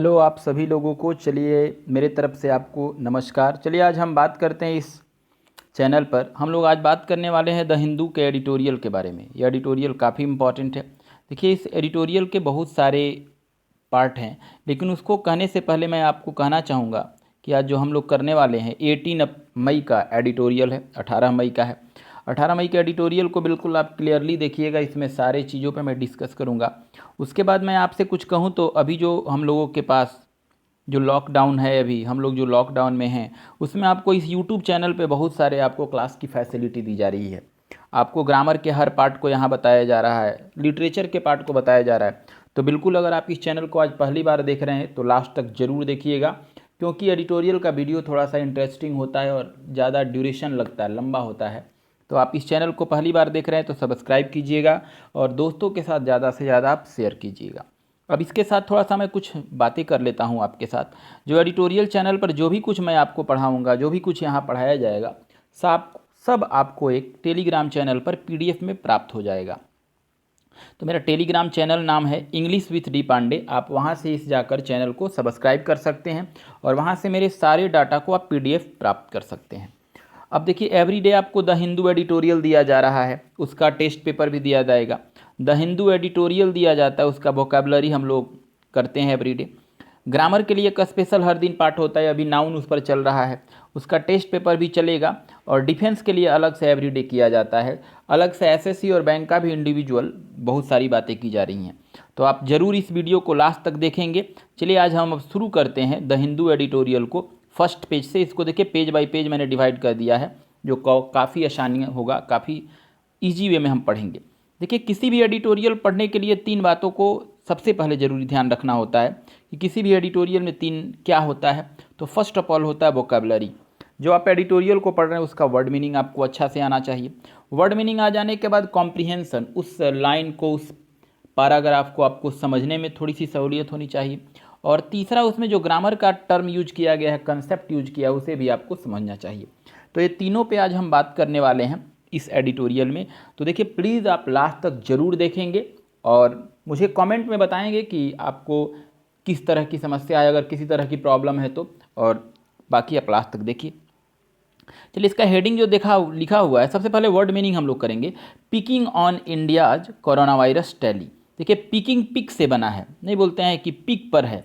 Hello आप सभी लोगों को। चलिए मेरे तरफ से आपको नमस्कार। चलिए आज हम बात करते हैं इस चैनल पर। हम लोग आज बात करने वाले हैं द हिंदू के एडिटोरियल के बारे में। ये एडिटोरियल काफ़ी इम्पॉर्टेंट है। देखिए इस एडिटोरियल के बहुत सारे पार्ट हैं, लेकिन उसको कहने से पहले मैं आपको कहना चाहूँगा कि आज जो हम लोग करने वाले हैं 18 मई का एडिटोरियल है, 18 मई का है। 18 मई के एडिटोरियल को बिल्कुल आप क्लियरली देखिएगा, इसमें सारे चीज़ों पे मैं डिस्कस करूँगा। उसके बाद मैं आपसे कुछ कहूँ तो अभी जो हम लोगों के पास जो लॉकडाउन है, अभी हम लोग जो लॉकडाउन में हैं, उसमें आपको इस यूट्यूब चैनल पे बहुत सारे आपको क्लास की फैसिलिटी दी जा रही है। आपको ग्रामर के हर पार्ट को यहाँ बताया जा रहा है, लिटरेचर के पार्ट को बताया जा रहा है। तो बिल्कुल अगर आप इस चैनल को आज पहली बार देख रहे हैं तो लास्ट तक ज़रूर देखिएगा, क्योंकि एडिटोरियल का वीडियो थोड़ा सा इंटरेस्टिंग होता है और ज़्यादा ड्यूरेशन लगता है, लंबा होता है। तो आप इस चैनल को पहली बार देख रहे हैं तो सब्सक्राइब कीजिएगा और दोस्तों के साथ ज़्यादा से ज़्यादा आप शेयर कीजिएगा। अब इसके साथ थोड़ा सा मैं कुछ बातें कर लेता हूँ आपके साथ। जो एडिटोरियल चैनल पर जो भी कुछ मैं आपको पढ़ाऊँगा, जो भी कुछ यहाँ पढ़ाया जाएगा, सब आपको एक टेलीग्राम चैनल पर PDF में प्राप्त हो जाएगा। तो मेरा टेलीग्राम चैनल नाम है इंग्लिश विथ डी पांडे। आप वहाँ से इस जाकर चैनल को सब्सक्राइब कर सकते हैं और वहाँ से मेरे सारे डाटा को आप PDF प्राप्त कर सकते हैं। अब देखिए एवरीडे आपको द हिंदू एडिटोरियल दिया जा रहा है, उसका टेस्ट पेपर भी दिया जाएगा। द हिंदू एडिटोरियल दिया जाता है, उसका वोकैबुलरी हम लोग करते हैं एवरीडे। ग्रामर के लिए एक स्पेशल हर दिन पार्ट होता है, अभी नाउन उस पर चल रहा है, उसका टेस्ट पेपर भी चलेगा। और डिफेंस के लिए अलग से एवरीडे किया जाता है, अलग से SSC और बैंक का भी इंडिविजुअल बहुत सारी बातें की जा रही हैं। तो आप ज़रूर इस वीडियो को लास्ट तक देखेंगे। चलिए आज हम अब शुरू करते हैं द हिंदू एडिटोरियल को फर्स्ट पेज से। इसको देखिए पेज बाय पेज मैंने डिवाइड कर दिया है, जो काफ़ी आसानी होगा, काफ़ी ईजी वे में हम पढ़ेंगे। देखिए किसी भी एडिटोरियल पढ़ने के लिए 3 बातों को सबसे पहले ज़रूरी ध्यान रखना होता है कि किसी भी एडिटोरियल में 3 क्या होता है। तो फर्स्ट ऑफ ऑल होता है वोकैबुलरी। जो आप एडिटोरियल को पढ़ रहे हैं उसका वर्ड मीनिंग आपको अच्छा से आना चाहिए। वर्ड मीनिंग आ जाने के बाद कॉम्प्रिहेंसन, उस लाइन को, उस पैराग्राफ को आपको समझने में थोड़ी सी सहूलियत होनी चाहिए। और तीसरा उसमें जो ग्रामर का टर्म यूज किया गया है, कंसेप्ट यूज किया है, उसे भी आपको समझना चाहिए। तो ये तीनों पे आज हम बात करने वाले हैं इस एडिटोरियल में। तो देखिए प्लीज़ आप लास्ट तक ज़रूर देखेंगे और मुझे कमेंट में बताएंगे कि आपको किस तरह की समस्या है, अगर किसी तरह की प्रॉब्लम है तो। और बाकी आप लास्ट तक देखिए। चलिए इसका हेडिंग जो लिखा हुआ है, सबसे पहले वर्ड मीनिंग हम लोग करेंगे। Picking on India's corona virus tally. देखिए पिकिंग पिक से बना है, नहीं बोलते हैं कि पिक पर है,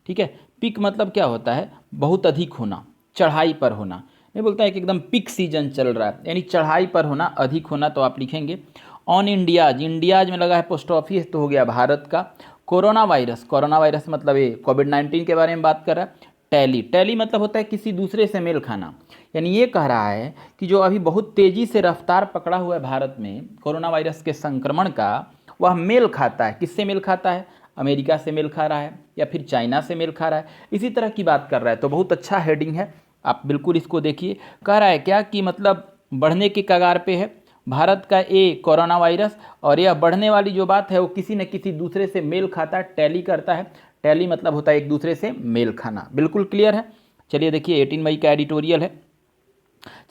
ठीक है। पिक मतलब क्या होता है, बहुत अधिक होना, चढ़ाई पर होना। नहीं बोलता है कि एकदम पिक सीजन चल रहा है, यानी चढ़ाई पर होना, अधिक होना। तो आप लिखेंगे ऑन इंडियाज, इंडियाज में लगा है पोस्ट ऑफिस तो हो गया भारत का। कोरोना वायरस मतलब ये कोविड-19 के बारे में बात कर रहा है। टैली, टैली मतलब होता है किसी दूसरे से मेल खाना, यानी ये कह रहा है कि जो अभी बहुत तेज़ी से रफ्तार पकड़ा हुआ है भारत में कोरोना वायरस के संक्रमण का, वह मेल खाता है। किससे मेल खाता है? अमेरिका से मेल खा रहा है या फिर चाइना से मेल खा रहा है, इसी तरह की बात कर रहा है। तो बहुत अच्छा हेडिंग है, आप बिल्कुल इसको देखिए। कह रहा है क्या कि मतलब बढ़ने की कगार पे है भारत का ये कोरोना वायरस, और यह बढ़ने वाली जो बात है वो किसी न किसी दूसरे से मेल खाता है, टैली करता है। टैली मतलब होता है एक दूसरे से मेल खाना। बिल्कुल क्लियर है। चलिए देखिए 18 मई का एडिटोरियल है।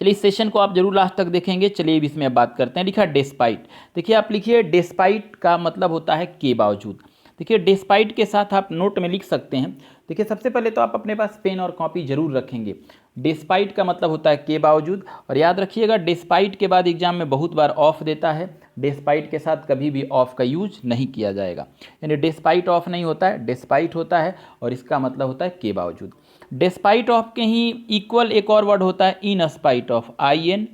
चलिए इस सेशन को आप जरूर लास्ट तक देखेंगे। चलिए अब इसमें बात करते हैं। लिखा डेस्पाइट। देखिए आप लिखिए डेस्पाइट का मतलब होता है के बावजूद। देखिए डेस्पाइट के साथ आप नोट में लिख सकते हैं। देखिए सबसे पहले तो आप अपने पास पेन और कॉपी जरूर रखेंगे। डेस्पाइट का मतलब होता है के बावजूद। और याद रखिएगा डेस्पाइट के बाद एग्जाम में बहुत बार ऑफ देता है, डेस्पाइट के साथ कभी भी ऑफ का यूज नहीं किया जाएगा। यानी डेस्पाइट ऑफ नहीं होता है, डेस्पाइट होता है और इसका मतलब होता है के बावजूद। डेस्पाइट ऑफ के ही इक्वल एक और वर्ड होता है in spite of, INSPIT,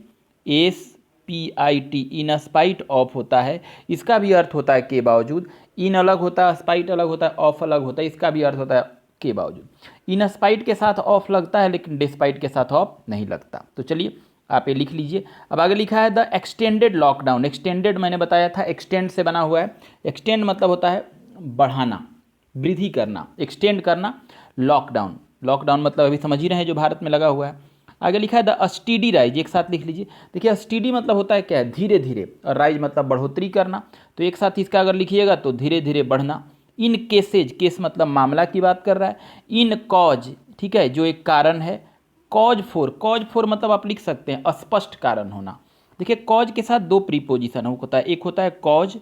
in spite of होता है। इसका भी अर्थ होता है के बावजूद। इन अलग होता है, स्पाइट अलग होता है, ऑफ अलग होता है, इसका भी अर्थ होता है के बावजूद। इन स्पाइट के साथ ऑफ लगता है लेकिन डेस्पाइट के साथ ऑफ नहीं लगता। तो चलिए आप ये लिख लीजिए। अब आगे लिखा है द एक्सटेंडेड लॉकडाउन। एक्सटेंडेड मैंने बताया था एक्सटेंड से बना हुआ है। एक्सटेंड मतलब होता है बढ़ाना, वृद्धि करना, एक्सटेंड करना। लॉकडाउन, लॉकडाउन मतलब अभी समझ ही रहे हैं जो भारत में लगा हुआ है। आगे लिखा है द स्टीडी राइज, एक साथ लिख लीजिए। देखिए स्टीडी मतलब होता है क्या है, धीरे धीरे, और राइज मतलब बढ़ोतरी करना। तो एक साथ इसका अगर लिखिएगा तो धीरे धीरे बढ़ना। इन केसेज, केस मतलब मामला की बात कर रहा है। इन कॉज, ठीक है, जो एक कारण है। कॉज फोर मतलब आप लिख सकते हैं स्पष्ट कारण होना। देखिए कॉज के साथ 2 प्रीपोजिशन होता है, एक होता है कॉज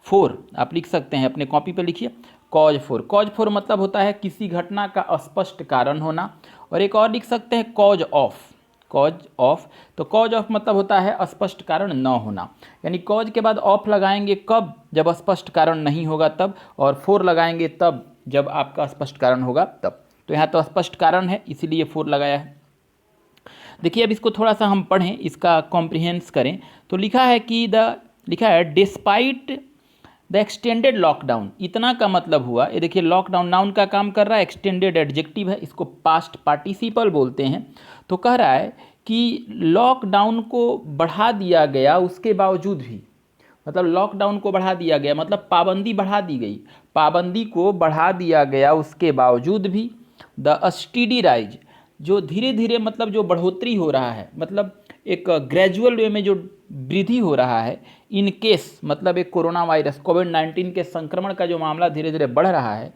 फोर, आप लिख सकते हैं अपने कॉपी पे लिखिए। कॉज फॉर मतलब होता है किसी घटना का स्पष्ट कारण होना, और एक और लिख सकते हैं कॉज ऑफ। तो कॉज ऑफ मतलब होता है स्पष्ट कारण न होना, यानी कॉज के बाद ऑफ लगाएंगे कब, जब स्पष्ट कारण नहीं होगा तब, और फोर लगाएंगे तब जब आपका स्पष्ट कारण होगा तब। तो यहाँ तो स्पष्ट कारण है इसीलिए फोर लगाया है। देखिए अब इसको थोड़ा सा हम पढ़ें, इसका कॉम्प्रिहेंस करें। तो लिखा है डिस्पाइट द एक्सटेंडेड लॉकडाउन, इतना का मतलब हुआ, ये देखिए लॉकडाउन नाउन का काम कर रहा है, एक्सटेंडेड एडजेक्टिव है, इसको पास्ट पार्टिसिपल बोलते हैं। तो कह रहा है कि लॉकडाउन को बढ़ा दिया गया उसके बावजूद भी, मतलब लॉकडाउन को बढ़ा दिया गया मतलब पाबंदी बढ़ा दी गई, पाबंदी को बढ़ा दिया गया उसके बावजूद भी द स्टीडी राइज, जो धीरे धीरे मतलब जो बढ़ोतरी हो रहा है, मतलब एक ग्रेजुअल वे में जो वृद्धि हो रहा है, इन केस मतलब एक कोरोना वायरस कोविड-19 के संक्रमण का जो मामला धीरे धीरे बढ़ रहा है,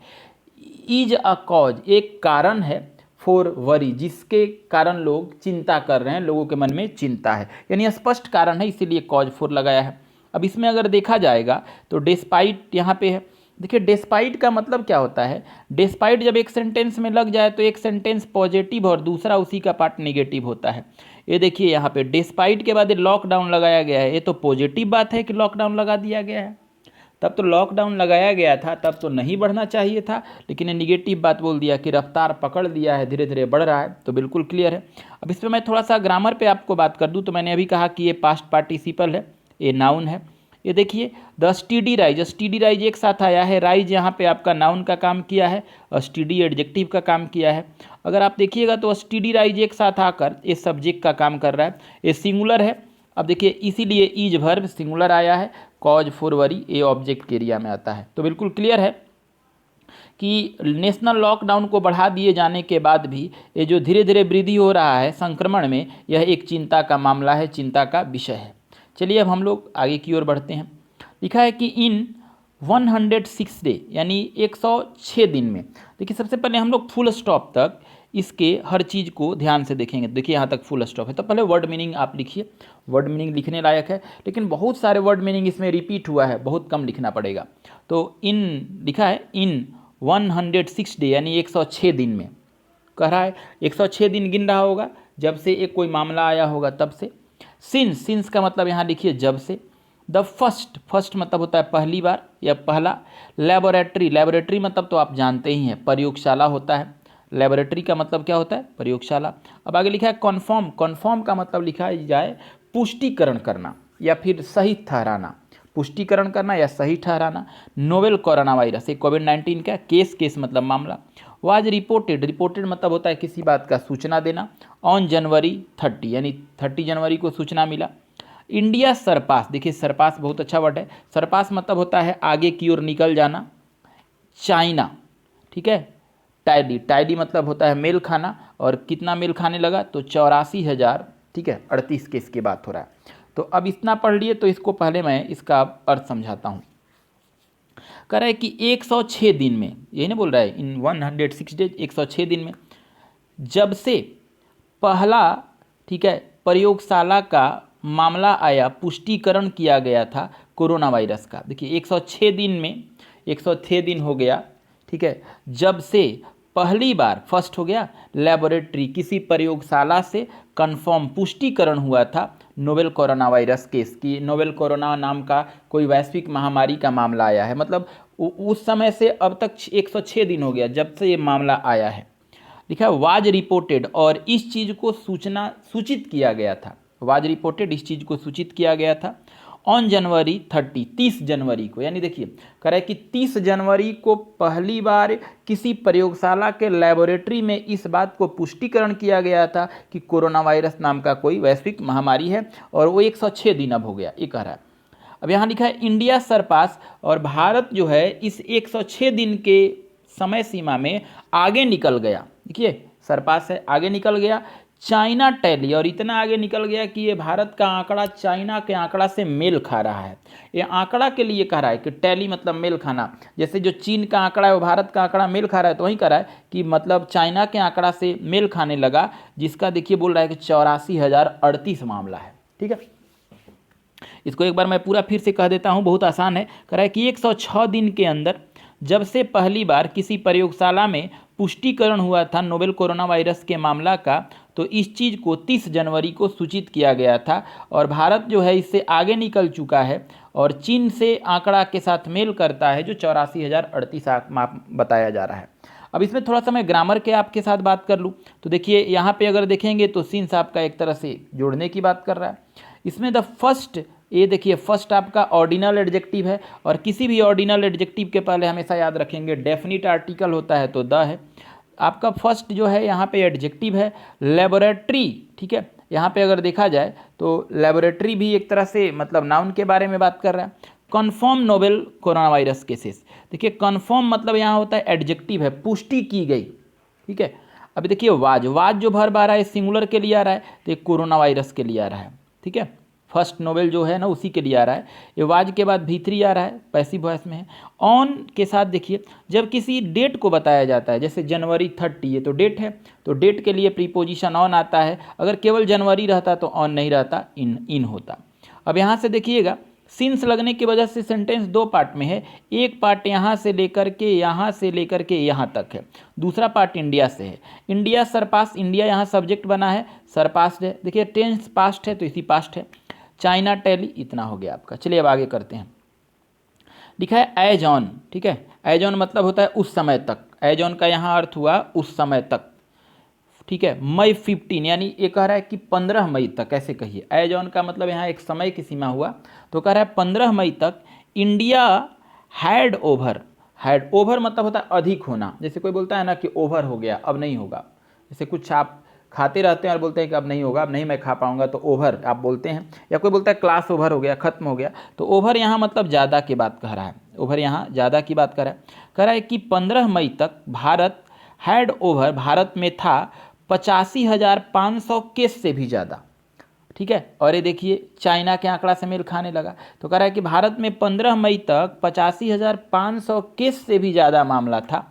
इज अ कॉज, एक कारण है, फॉर वरी, जिसके कारण लोग चिंता कर रहे हैं, लोगों के मन में चिंता है, यानी स्पष्ट कारण है, इसीलिए कॉज फॉर लगाया है। अब इसमें अगर देखा जाएगा तो डिस्पाइट यहाँ पे है। देखिए डिस्पाइट का मतलब क्या होता है, डिस्पाइट जब एक सेंटेंस में लग जाए तो एक सेंटेंस पॉजिटिव और दूसरा उसी का पार्ट नेगेटिव होता है। ये देखिए यहाँ पे डिस्पाइट के बाद लॉकडाउन लगाया गया है, ये तो पॉजिटिव बात है कि लॉकडाउन लगा दिया गया है, तब तो लॉकडाउन लगाया गया था तब तो नहीं बढ़ना चाहिए था, लेकिन ये निगेटिव बात बोल दिया कि रफ्तार पकड़ लिया है, धीरे धीरे बढ़ रहा है, तो बिल्कुल क्लियर है। अब इस पर मैं थोड़ा सा ग्रामर पे आपको बात कर दूँ तो मैंने अभी कहा कि ये पास्ट पार्टिसिपल है, ये नाउन है। ये देखिए द स्टीडी राइज एक साथ आया है, राइज यहाँ पे आपका नाउन का काम किया है, स्टीडी एडजेक्टिव का काम किया है। अगर आप देखिएगा तो स्टीडी राइज एक साथ आकर ये सब्जेक्ट का काम कर रहा है, ये सिंगुलर है। अब देखिए इसीलिए इज वर्ब सिंगुलर आया है, कॉज फॉर वरी ये ऑब्जेक्ट के एरिया में आता है। तो बिल्कुल क्लियर है कि नेशनल लॉकडाउन को बढ़ा दिए जाने के बाद भी ये जो धीरे धीरे वृद्धि हो रहा है संक्रमण में, यह एक चिंता का मामला है, चिंता का विषय है। चलिए अब हम लोग आगे की ओर बढ़ते हैं। लिखा है कि इन 106 डे यानी 106 दिन में, देखिए सबसे पहले हम लोग फुल स्टॉप तक इसके हर चीज़ को ध्यान से देखेंगे। देखिए यहाँ तक फुल स्टॉप है, तो पहले वर्ड मीनिंग आप लिखिए, वर्ड मीनिंग लिखने लायक है, लेकिन बहुत सारे वर्ड मीनिंग इसमें रिपीट हुआ है, बहुत कम लिखना पड़ेगा। तो इन लिखा है इन 106 डे यानी 106 दिन में, कह रहा है 106 दिन गिन रहा होगा जब से एक कोई मामला आया होगा तब से। सिंस का मतलब यहाँ लिखिए जब से। द फर्स्ट मतलब होता है पहली बार या पहला। लेबोरेटरी मतलब तो आप जानते ही हैं, प्रयोगशाला होता है, लेबोरेटरी का मतलब क्या होता है, प्रयोगशाला। अब आगे लिखा है कन्फर्म का मतलब लिखा जाए पुष्टिकरण करना या फिर सही ठहराना, पुष्टिकरण करना या सही ठहराना। नोवेल कोरोना वायरस ये कोविड-19 का केस मतलब मामला। वाज रिपोर्टेड मतलब होता है किसी बात का सूचना देना। ऑन जनवरी 30 यानी 30 जनवरी को सूचना मिला। इंडिया सरपास, देखिए सरपास बहुत अच्छा वर्ड है, सरपास मतलब होता है आगे की ओर निकल जाना। चाइना, ठीक है। टाइडी मतलब होता है मेल खाना, और कितना मेल खाने लगा तो 84,000, ठीक है, 38 केस की बात हो रहा है। तो अब इतना पढ़ लिए, तो इसको पहले मैं इसका अर्थ समझाता हूँ। कह रहा है कि 106 दिन में, यही ना बोल रहा है इन 106 डेज, 106 दिन में जब से पहला, ठीक है, प्रयोगशाला का मामला आया, पुष्टिकरण किया गया था कोरोना वायरस का। देखिए 106 दिन में 106 दिन हो गया, ठीक है, जब से पहली बार फर्स्ट हो गया लेबोरेटरी किसी प्रयोगशाला से कंफर्म पुष्टिकरण हुआ था नोवेल कोरोना वायरस केस की। नोवेल कोरोना नाम का कोई वैश्विक महामारी का मामला आया है, मतलब उस समय से अब तक 106 दिन हो गया जब से ये मामला आया है। लिखा है वाज रिपोर्टेड, और इस चीज़ को सूचित किया गया था। वाज रिपोर्टेड, इस चीज़ को सूचित किया गया था। ऑन जनवरी 30 30 जनवरी को, यानी देखिए कह रहा है कि 30 जनवरी को पहली बार किसी प्रयोगशाला के लेबोरेटरी में इस बात को पुष्टिकरण किया गया था कि कोरोना वायरस नाम का कोई वैश्विक महामारी है, और वो 106 दिन अब हो गया, ये कह रहा है। अब यहाँ लिखा है इंडिया सरपास, और भारत जो है इस 106 दिन के समय सीमा में आगे निकल गया। देखिए सरपास है, आगे निकल गया। चाइना टैली, और इतना आगे निकल गया कि ये भारत का आंकड़ा चाइना के आंकड़ा से मेल खा रहा है। ये आंकड़ा के लिए कह रहा है कि टैली मतलब मेल खाना, जैसे जो चीन का आंकड़ा है वो भारत का आंकड़ा मेल खा रहा है, तो वहीं कह रहा है कि मतलब चाइना के आंकड़ा से मेल खाने लगा, जिसका देखिए बोल रहा है कि 84,038 मामला है, ठीक है। इसको एक बार मैं पूरा फिर से कह देता हूँ, बहुत आसान है। कह रहा है कि 106 दिन के अंदर जब से पहली बार किसी प्रयोगशाला में पुष्टिकरण हुआ था नोवेल कोरोना वायरस के मामला का, तो इस चीज़ को 30 जनवरी को सूचित किया गया था और भारत जो है इससे आगे निकल चुका है और चीन से आंकड़ा के साथ मेल करता है जो 84,038 बताया जा रहा है। अब इसमें थोड़ा सा मैं ग्रामर के आपके साथ बात कर लूँ तो देखिए यहाँ पे अगर देखेंगे तो सिंस आपका एक तरह से जोड़ने की बात कर रहा है। इसमें द फर्स्ट, ये देखिए फर्स्ट आपका ऑर्डिनल एडजेक्टिव है और किसी भी ऑर्डिनल एडजेक्टिव के पहले हमेशा याद रखेंगे डेफिनिट आर्टिकल होता है तो द है। आपका फर्स्ट जो है यहाँ पे एडजेक्टिव है लेबोरेटरी, ठीक है। यहाँ पे अगर देखा जाए तो लेबोरेटरी भी एक तरह से मतलब नाउन के बारे में बात कर रहा है। Confirm novel corona virus cases, देखिए कन्फर्म मतलब यहाँ होता है एडजेक्टिव है, पुष्टि की गई, ठीक है। अभी देखिए वाज जो वर्ब आ रहा है सिंगुलर के लिए आ रहा है तो ये कोरोना वायरस के लिए आ रहा है, ठीक है। फर्स्ट नोवेल जो है ना उसी के लिए आ रहा है। ये वाज के बाद V3 आ रहा है, पैसिव वॉइस में है। ऑन के साथ देखिए जब किसी डेट को बताया जाता है, जैसे जनवरी 30 ये तो डेट है, तो डेट के लिए प्रीपोजिशन ऑन आता है। अगर केवल जनवरी रहता तो ऑन नहीं रहता, इन होता। अब यहाँ से देखिएगा सिंस लगने की वजह से सेंटेंस दो पार्ट में है। एक पार्ट यहाँ से लेकर के यहाँ तक है, दूसरा पार्ट इंडिया से है। इंडिया सरपास, इंडिया यहाँ सब्जेक्ट बना है, सरपास्ट है। देखिए टेंस पास्ट है तो इसी पास्ट है। चाइना टेली, इतना हो गया आपका। चलिए अब आगे करते हैं। लिखा है एज ऑन, ठीक है। एज ऑन मतलब होता है उस समय तक। एज ऑन का यहाँ अर्थ हुआ उस समय तक, ठीक है। मई 15 यानी ये कह रहा है कि 15 मई तक, ऐसे कहिए। एज ऑन का मतलब यहाँ एक समय की सीमा हुआ, तो कह रहा है 15 मई तक इंडिया हैड ओवर मतलब होता है अधिक होना। जैसे कोई बोलता है ना कि ओवर हो गया, अब नहीं होगा। जैसे कुछ आप खाते रहते हैं और बोलते हैं कि अब नहीं होगा, अब नहीं मैं खा पाऊंगा, तो ओवर आप बोलते हैं। या कोई बोलता है क्लास ओवर हो गया, खत्म हो गया, तो ओवर यहाँ मतलब ज़्यादा की बात कह रहा है। ओवर यहाँ ज़्यादा की बात कह रहा है कि 15 मई तक भारत हैड ओवर, भारत में था 85,500 केस से भी ज़्यादा, ठीक है। और ये देखिए चाइना के आंकड़ा से मेल खाने लगा, तो कह रहा है कि भारत में 15 मई तक 85,500 केस से भी ज़्यादा मामला था।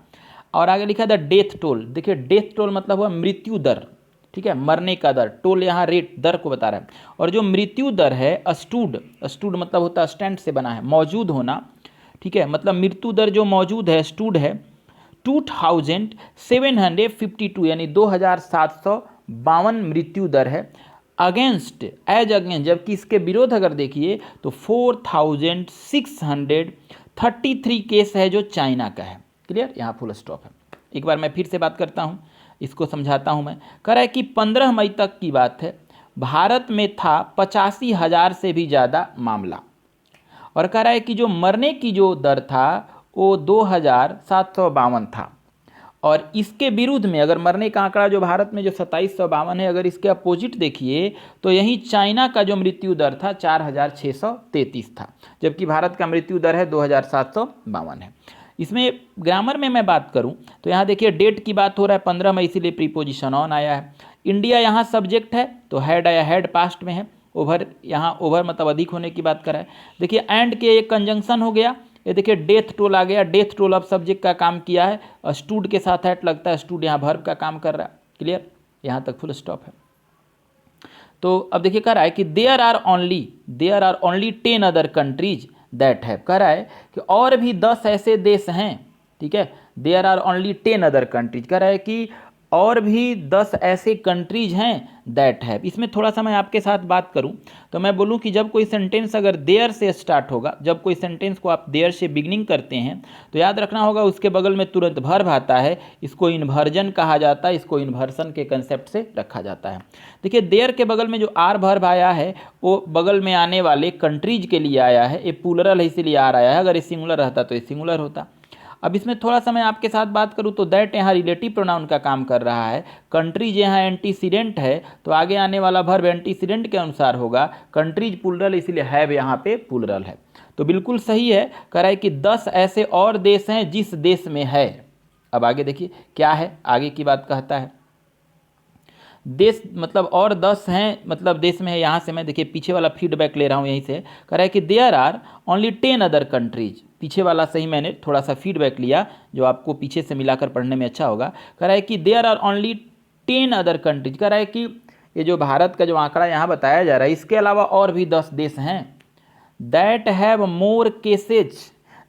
और आगे लिखा था डेथ टोल, देखिए डेथ टोल मतलब हुआ मृत्यु दर, ठीक है, मरने का दर। टोल यहाँ रेट, दर को बता रहा है। और जो मृत्यु दर है अस्टूड मतलब होता है स्टैंड से बना है, मौजूद होना, ठीक है। मतलब मृत्यु दर जो मौजूद है, स्टूड है 2752 यानी 2752 मृत्यु दर है। अगेंस्ट, एज अगेंस्ट, जबकि इसके विरोध अगर देखिए तो 4633 केस है जो चाइना का है। क्लियर, यहाँ फुल स्टॉप है। एक बार मैं फिर से बात करता हूँ, इसको समझाता हूँ मैं। कह रहा है कि 15 मई तक की बात है, भारत में था 85,000 से भी ज़्यादा मामला। और कह रहा है कि जो मरने की जो दर था वो 2752 था। और इसके विरुद्ध में अगर मरने का आंकड़ा जो भारत में जो 2752 है, अगर इसके अपोजिट देखिए तो यही चाइना का जो मृत्यु दर था 4633 था, जबकि भारत का मृत्यु दर है 2752 है। इसमें ग्रामर में मैं बात करूं तो यहाँ देखिए डेट की बात हो रहा है 15 मई, इसीलिए प्रीपोजिशन ऑन आया है। इंडिया यहाँ सब्जेक्ट है तो हैड आया, हैड पास्ट में है। ओवर, यहाँ ओवर मतलब अधिक होने की बात कर रहा है। देखिए एंड के एक कंजंक्शन हो गया, ये देखिए डेथ टोल आ गया। डेथ टोल अब सब्जेक्ट का काम किया है, स्टूड के साथ हैट लगता है, स्टूड यहाँ वर्ब का काम कर रहा है। क्लियर, यहाँ तक फुल स्टॉप है। तो अब देखिए कह रहा है कि there are only 10 other countries that है। कह रहा है कि और भी 10 ऐसे देश हैं, ठीक है। There are only 10 other countries, कह रहा है कि और भी 10 ऐसे कंट्रीज हैं दैट है। इसमें थोड़ा सा मैं आपके साथ बात करूं तो मैं बोलूं कि जब कोई सेंटेंस अगर देयर से स्टार्ट होगा, जब कोई सेंटेंस को आप देयर से बिगिनिंग करते हैं तो याद रखना होगा उसके बगल में तुरंत वर्ब आता है। इसको इन्वर्जन कहा जाता है, इसको इन्वर्सन के कंसेप्ट से रखा जाता है। देखिए देयर के बगल में जो आर वर्ब आया है वो बगल में आने वाले कंट्रीज के लिए आया है। ये प्लूरल है इसीलिए आर आया है, अगर ये सिंगुलर रहता तो ये सिंगुलर होता। अब इसमें थोड़ा सा मैं आपके साथ बात करूं तो दैट यहाँ रिलेटिव प्रोनाउन का काम कर रहा है। कंट्रीज यहाँ एंटीसीडेंट है तो आगे आने वाला वर्ब एंटीसीडेंट के अनुसार होगा। कंट्रीज प्लूरल इसीलिए हैव यहाँ पे प्लूरल है, तो बिल्कुल सही है। कह रहा है कि 10 ऐसे और देश हैं जिस देश में है। अब आगे देखिए क्या है, आगे की बात कहता है। देश मतलब और 10 हैं मतलब देश में है। यहाँ से मैं देखिए पीछे वाला फीडबैक ले रहा हूँ यहीं से। कह रहा है कि there are only 10 other countries, पीछे वाला सही मैंने थोड़ा सा फीडबैक लिया जो आपको पीछे से मिलाकर पढ़ने में अच्छा होगा। कह रहा है कि there are only 10 other countries, कह रहा है कि ये जो भारत का जो आंकड़ा यहाँ बताया जा रहा है इसके अलावा और भी 10 देश हैं that have more cases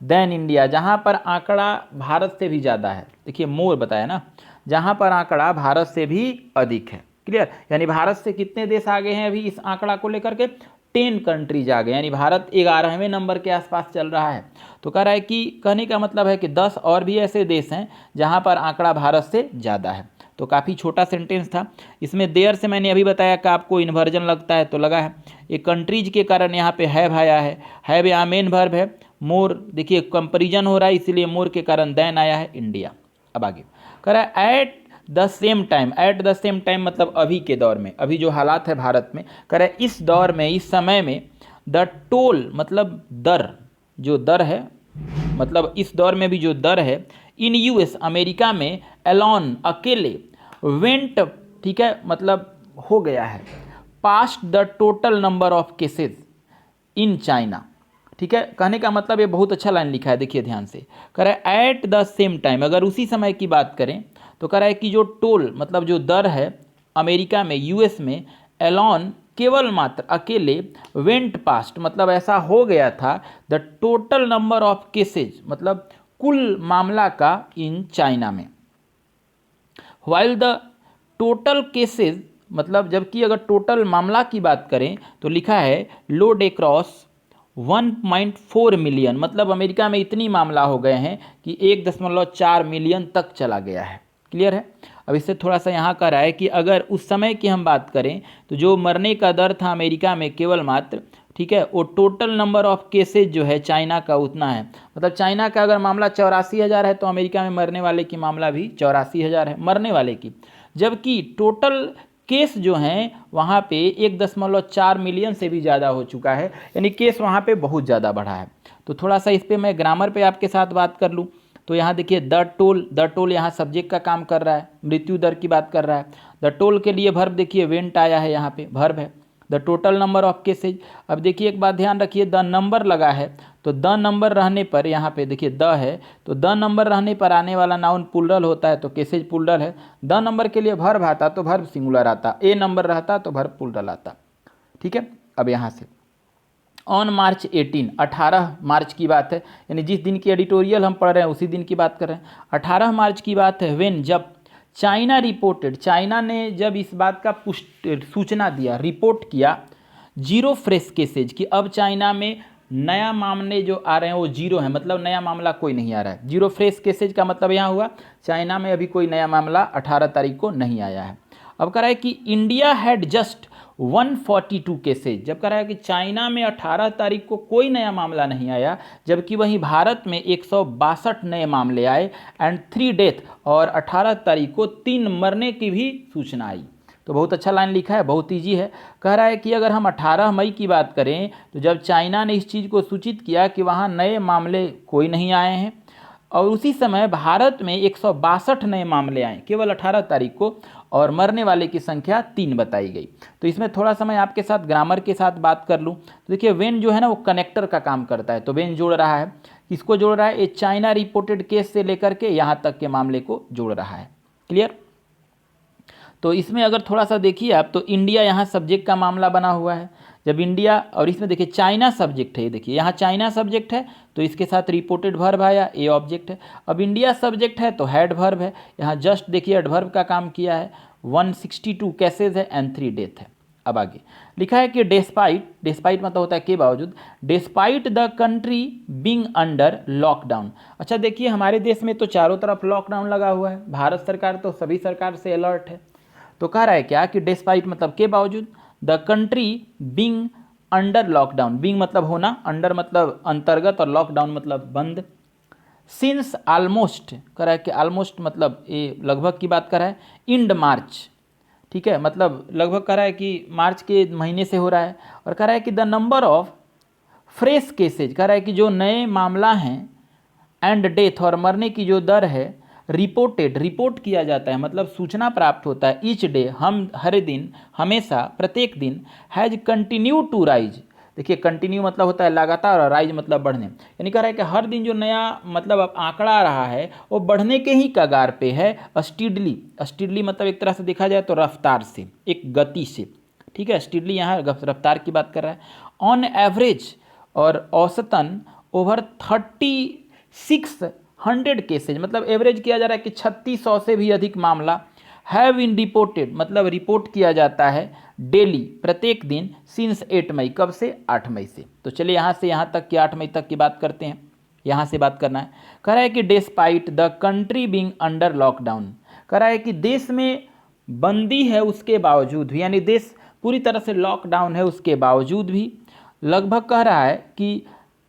than India, जहाँ पर आंकड़ा भारत से भी ज़्यादा है। देखिए मोर बताया ना, जहाँ पर आंकड़ा भारत से भी अधिक है। क्लियर, यानी भारत से कितने देश आगे हैं अभी इस आंकड़ा को लेकर के? 10 कंट्रीज आ गए, यानी भारत 11वें नंबर के आसपास चल रहा है। तो कह रहा है कि कहने का मतलब है कि 10 और भी ऐसे देश हैं जहाँ पर आंकड़ा भारत से ज़्यादा है। तो काफ़ी छोटा सेंटेंस था। इसमें देयर से मैंने अभी बताया कि आपको इन्वर्जन लगता है तो लगा है। ये कंट्रीज के कारण यहाँ पे हैव आया है यहाँ मेन वर्ब है। मोर देखिए कंपेरिजन हो रहा है इसीलिए मोर के कारण देन आया है इंडिया। अब आगे कह रहा है at the same time, at the same time मतलब अभी के दौर में, अभी जो हालात है भारत में, कह रहा है इस दौर में, इस समय में, द टोल मतलब दर, जो दर है मतलब इस दौर में भी जो दर है, इन यूएस अमेरिका में, एलॉन अकेले, वेंट ठीक है मतलब हो गया है, past the total number of cases in China. ठीक है, कहने का मतलब ये बहुत अच्छा लाइन लिखा है, देखिए ध्यान से। कह रहा है एट द सेम टाइम, अगर उसी समय की बात करें तो कह रहा है कि जो टोल मतलब जो दर है अमेरिका में, यूएस में, एलॉन केवल मात्र अकेले, वेंट पास्ट मतलब ऐसा हो गया था, the total number of cases मतलब कुल मामला का इन चाइना में, वाइल द टोटल केसेज मतलब जबकि अगर टोटल मामला की बात करें तो लिखा है लोड एक्रॉस 1.4 मिलियन, मतलब अमेरिका में इतनी मामला हो गए हैं कि 1.4 मिलियन तक चला गया है। क्लियर है। अब इससे थोड़ा सा यहाँ का रहा है कि अगर उस समय की हम बात करें तो जो मरने का दर था अमेरिका में केवल मात्र, ठीक है, वो टोटल नंबर ऑफ केसेज जो है चाइना का उतना है। मतलब चाइना का अगर मामला 84,000 है तो अमेरिका में मरने वाले की मामला भी 84,000 है मरने वाले की, जबकि टोटल केस जो हैं वहाँ पे 1.4 मिलियन से भी ज़्यादा हो चुका है, यानी केस वहाँ पे बहुत ज़्यादा बढ़ा है। तो थोड़ा सा इस पर मैं ग्रामर पे आपके साथ बात कर लूँ तो यहाँ देखिए द टोल यहाँ सब्जेक्ट का काम कर रहा है, मृत्यु दर की बात कर रहा है। द टोल के लिए वर्ब देखिए वेंट आया है, यहाँ पे वर्ब है। The total number of cases, अब देखिए एक बात ध्यान रखिए, द नंबर लगा है तो द नंबर रहने पर यहाँ पे देखिए द है तो द नंबर रहने पर आने वाला नाउन प्लूरल होता है तो केसेज प्लूरल है। द नंबर के लिए वर्ब आता तो वर्ब सिंगुलर आता, ए नंबर रहता तो वर्ब प्लूरल आता। ठीक है, अब यहाँ से ऑन मार्च 18 मार्च की बात है, यानी जिस दिन की एडिटोरियल हम पढ़ रहे हैं उसी दिन की बात कर रहे हैं। 18 मार्च की बात है, व्हेन जब चाइना रिपोर्टेड, चाइना ने जब इस बात का सूचना दिया, रिपोर्ट किया, 0 फ्रेश केसेज कि अब चाइना में नया मामले जो आ रहे हैं वो 0 है, मतलब नया मामला कोई नहीं आ रहा है। 0 फ्रेश केसेज का मतलब यहाँ हुआ चाइना में अभी कोई नया मामला 18 तारीख को नहीं आया है। अब कह रहा है कि इंडिया हैड जस्ट 142 केसेज, जब कह रहा है कि चाइना में 18 तारीख को कोई नया मामला नहीं आया, जबकि वहीं भारत में 162 नए मामले आए एंड 3 डेथ, और 18 तारीख को 3 मरने की भी सूचना आई। तो बहुत अच्छा लाइन लिखा है, बहुत ईजी है। कह रहा है कि अगर हम 18 मई की बात करें तो जब चाइना ने इस चीज़ को सूचित किया कि वहाँ नए मामले कोई नहीं आए हैं, और उसी समय भारत में 162 नए मामले आए केवल 18 तारीख को, और मरने वाले की संख्या 3 बताई गई। तो इसमें थोड़ा सा मैं आपके साथ ग्रामर के साथ बात कर लूँ तो देखिए वेन जो है ना वो कनेक्टर का काम करता है, तो वेन जोड़ रहा है, किसको जोड़ रहा है? ये चाइना रिपोर्टेड केस से लेकर के यहाँ तक के मामले को जोड़ रहा है। क्लियर। तो इसमें अगर थोड़ा सा देखिए आप तो इंडिया यहाँ सब्जेक्ट का मामला बना हुआ है, जब इंडिया, और इसमें देखिए चाइना सब्जेक्ट है, ये देखिए यहाँ चाइना सब्जेक्ट है तो इसके साथ रिपोर्टेड वर्ब आया, ए ऑब्जेक्ट है। अब इंडिया सब्जेक्ट है तो हैड वर्ब है, यहाँ जस्ट देखिए एडवर्ब का काम किया है, 162 केसेज है एंड 3 डेथ है। अब आगे लिखा है कि डेस्पाइट मतलब होता है के बावजूद, despite the country being under lockdown. अच्छा देखिए हमारे देश में तो चारों तरफ लॉकडाउन लगा हुआ है, भारत सरकार तो सभी सरकार से अलर्ट है। तो कह रहा है क्या कि डेस्पाइट मतलब के बावजूद, the country being under lockdown, being मतलब होना, अंडर मतलब अंतर्गत और लॉकडाउन मतलब बंद, सिंस ऑलमोस्ट, कह रहा है कि ऑलमोस्ट मतलब ये लगभग की बात कर रहा है, इंड मार्च, ठीक है, मतलब लगभग कह रहा है कि मार्च के महीने से हो रहा है। और कह रहा है कि the number of fresh cases, कह रहा है कि जो नए मामला हैं, एंड डेथ और मरने की जो दर है, रिपोर्ट किया जाता है मतलब सूचना प्राप्त होता है, ईच डे हम हर दिन, हमेशा, प्रत्येक दिन, हैज़ कंटिन्यू टू राइज। देखिए कंटिन्यू मतलब होता है लगातार और राइज मतलब बढ़ने, यानी कह रहा है कि हर दिन जो नया मतलब अब आंकड़ा आ रहा है वो बढ़ने के ही कगार पे है, स्टीडली मतलब एक तरह से देखा जाए तो रफ्तार से, एक गति से। ठीक है, स्टीडली यहाँ रफ्तार की बात कर रहा है। ऑन एवरेज और औसतन ओवर 3600 केसेज, मतलब एवरेज किया जा रहा है कि 3600 से भी अधिक मामला हैव इन रिपोर्टेड, मतलब रिपोर्ट किया जाता है डेली, प्रत्येक दिन, सिंस 8 मई, कब से? 8 मई से। तो चलिए यहाँ से यहाँ तक की 8 मई तक की बात करते हैं, यहाँ से बात करना है। कह रहा है कि despite the country being under lockdown, कह रहा है कि देश में बंदी है उसके बावजूद भी, यानी देश पूरी तरह से लॉकडाउन है उसके बावजूद भी, लगभग कह रहा है कि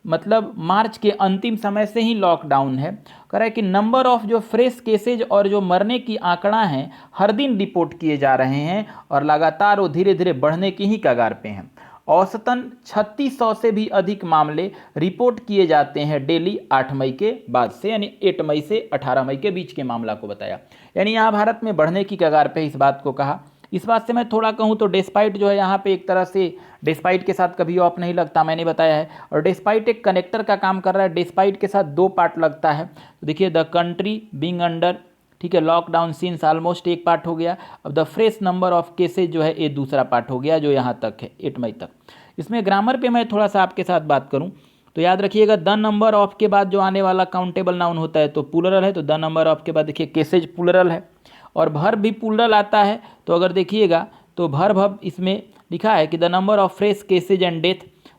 मतलब मार्च के अंतिम समय से ही लॉकडाउन है। कह रहा है कि नंबर ऑफ जो फ्रेश केसेज और जो मरने की आंकड़ा हैं हर दिन रिपोर्ट किए जा रहे हैं और लगातार वो धीरे धीरे बढ़ने की ही कगार पे हैं। औसतन 3600 से भी अधिक मामले रिपोर्ट किए जाते हैं डेली 8 मई के बाद से, यानी 8 मई से 18 मई के बीच के मामला को बताया, यानी यहाँ भारत में बढ़ने की कगार पे इस बात को कहा। इस बात से मैं थोड़ा कहूँ तो डिस्पाइट जो है यहाँ पे एक तरह से डिस्पाइट के साथ कभी ऑफ नहीं लगता, मैंने बताया है, और डिस्पाइट एक कनेक्टर का काम कर रहा है। डिस्पाइट के साथ 2 पार्ट लगता है, तो देखिए द कंट्री बीइंग अंडर, ठीक है, लॉकडाउन सिंस ऑलमोस्ट एक पार्ट हो गया। अब the fresh number of cases जो है ये दूसरा पार्ट हो गया जो यहाँ तक है 8 मई तक। इसमें ग्रामर पे मैं थोड़ा सा आपके साथ बात करूँ तो याद रखिएगा द नंबर ऑफ के बाद जो आने वाला काउंटेबल नाउन होता है तो प्लूरल है, तो द नंबर ऑफ के बाद देखिए केसेज प्लूरल है और वर्ब भी प्लूरल आता है। तो अगर देखिएगा तो वर्ब इसमें लिखा है कि the number of fresh cases and death,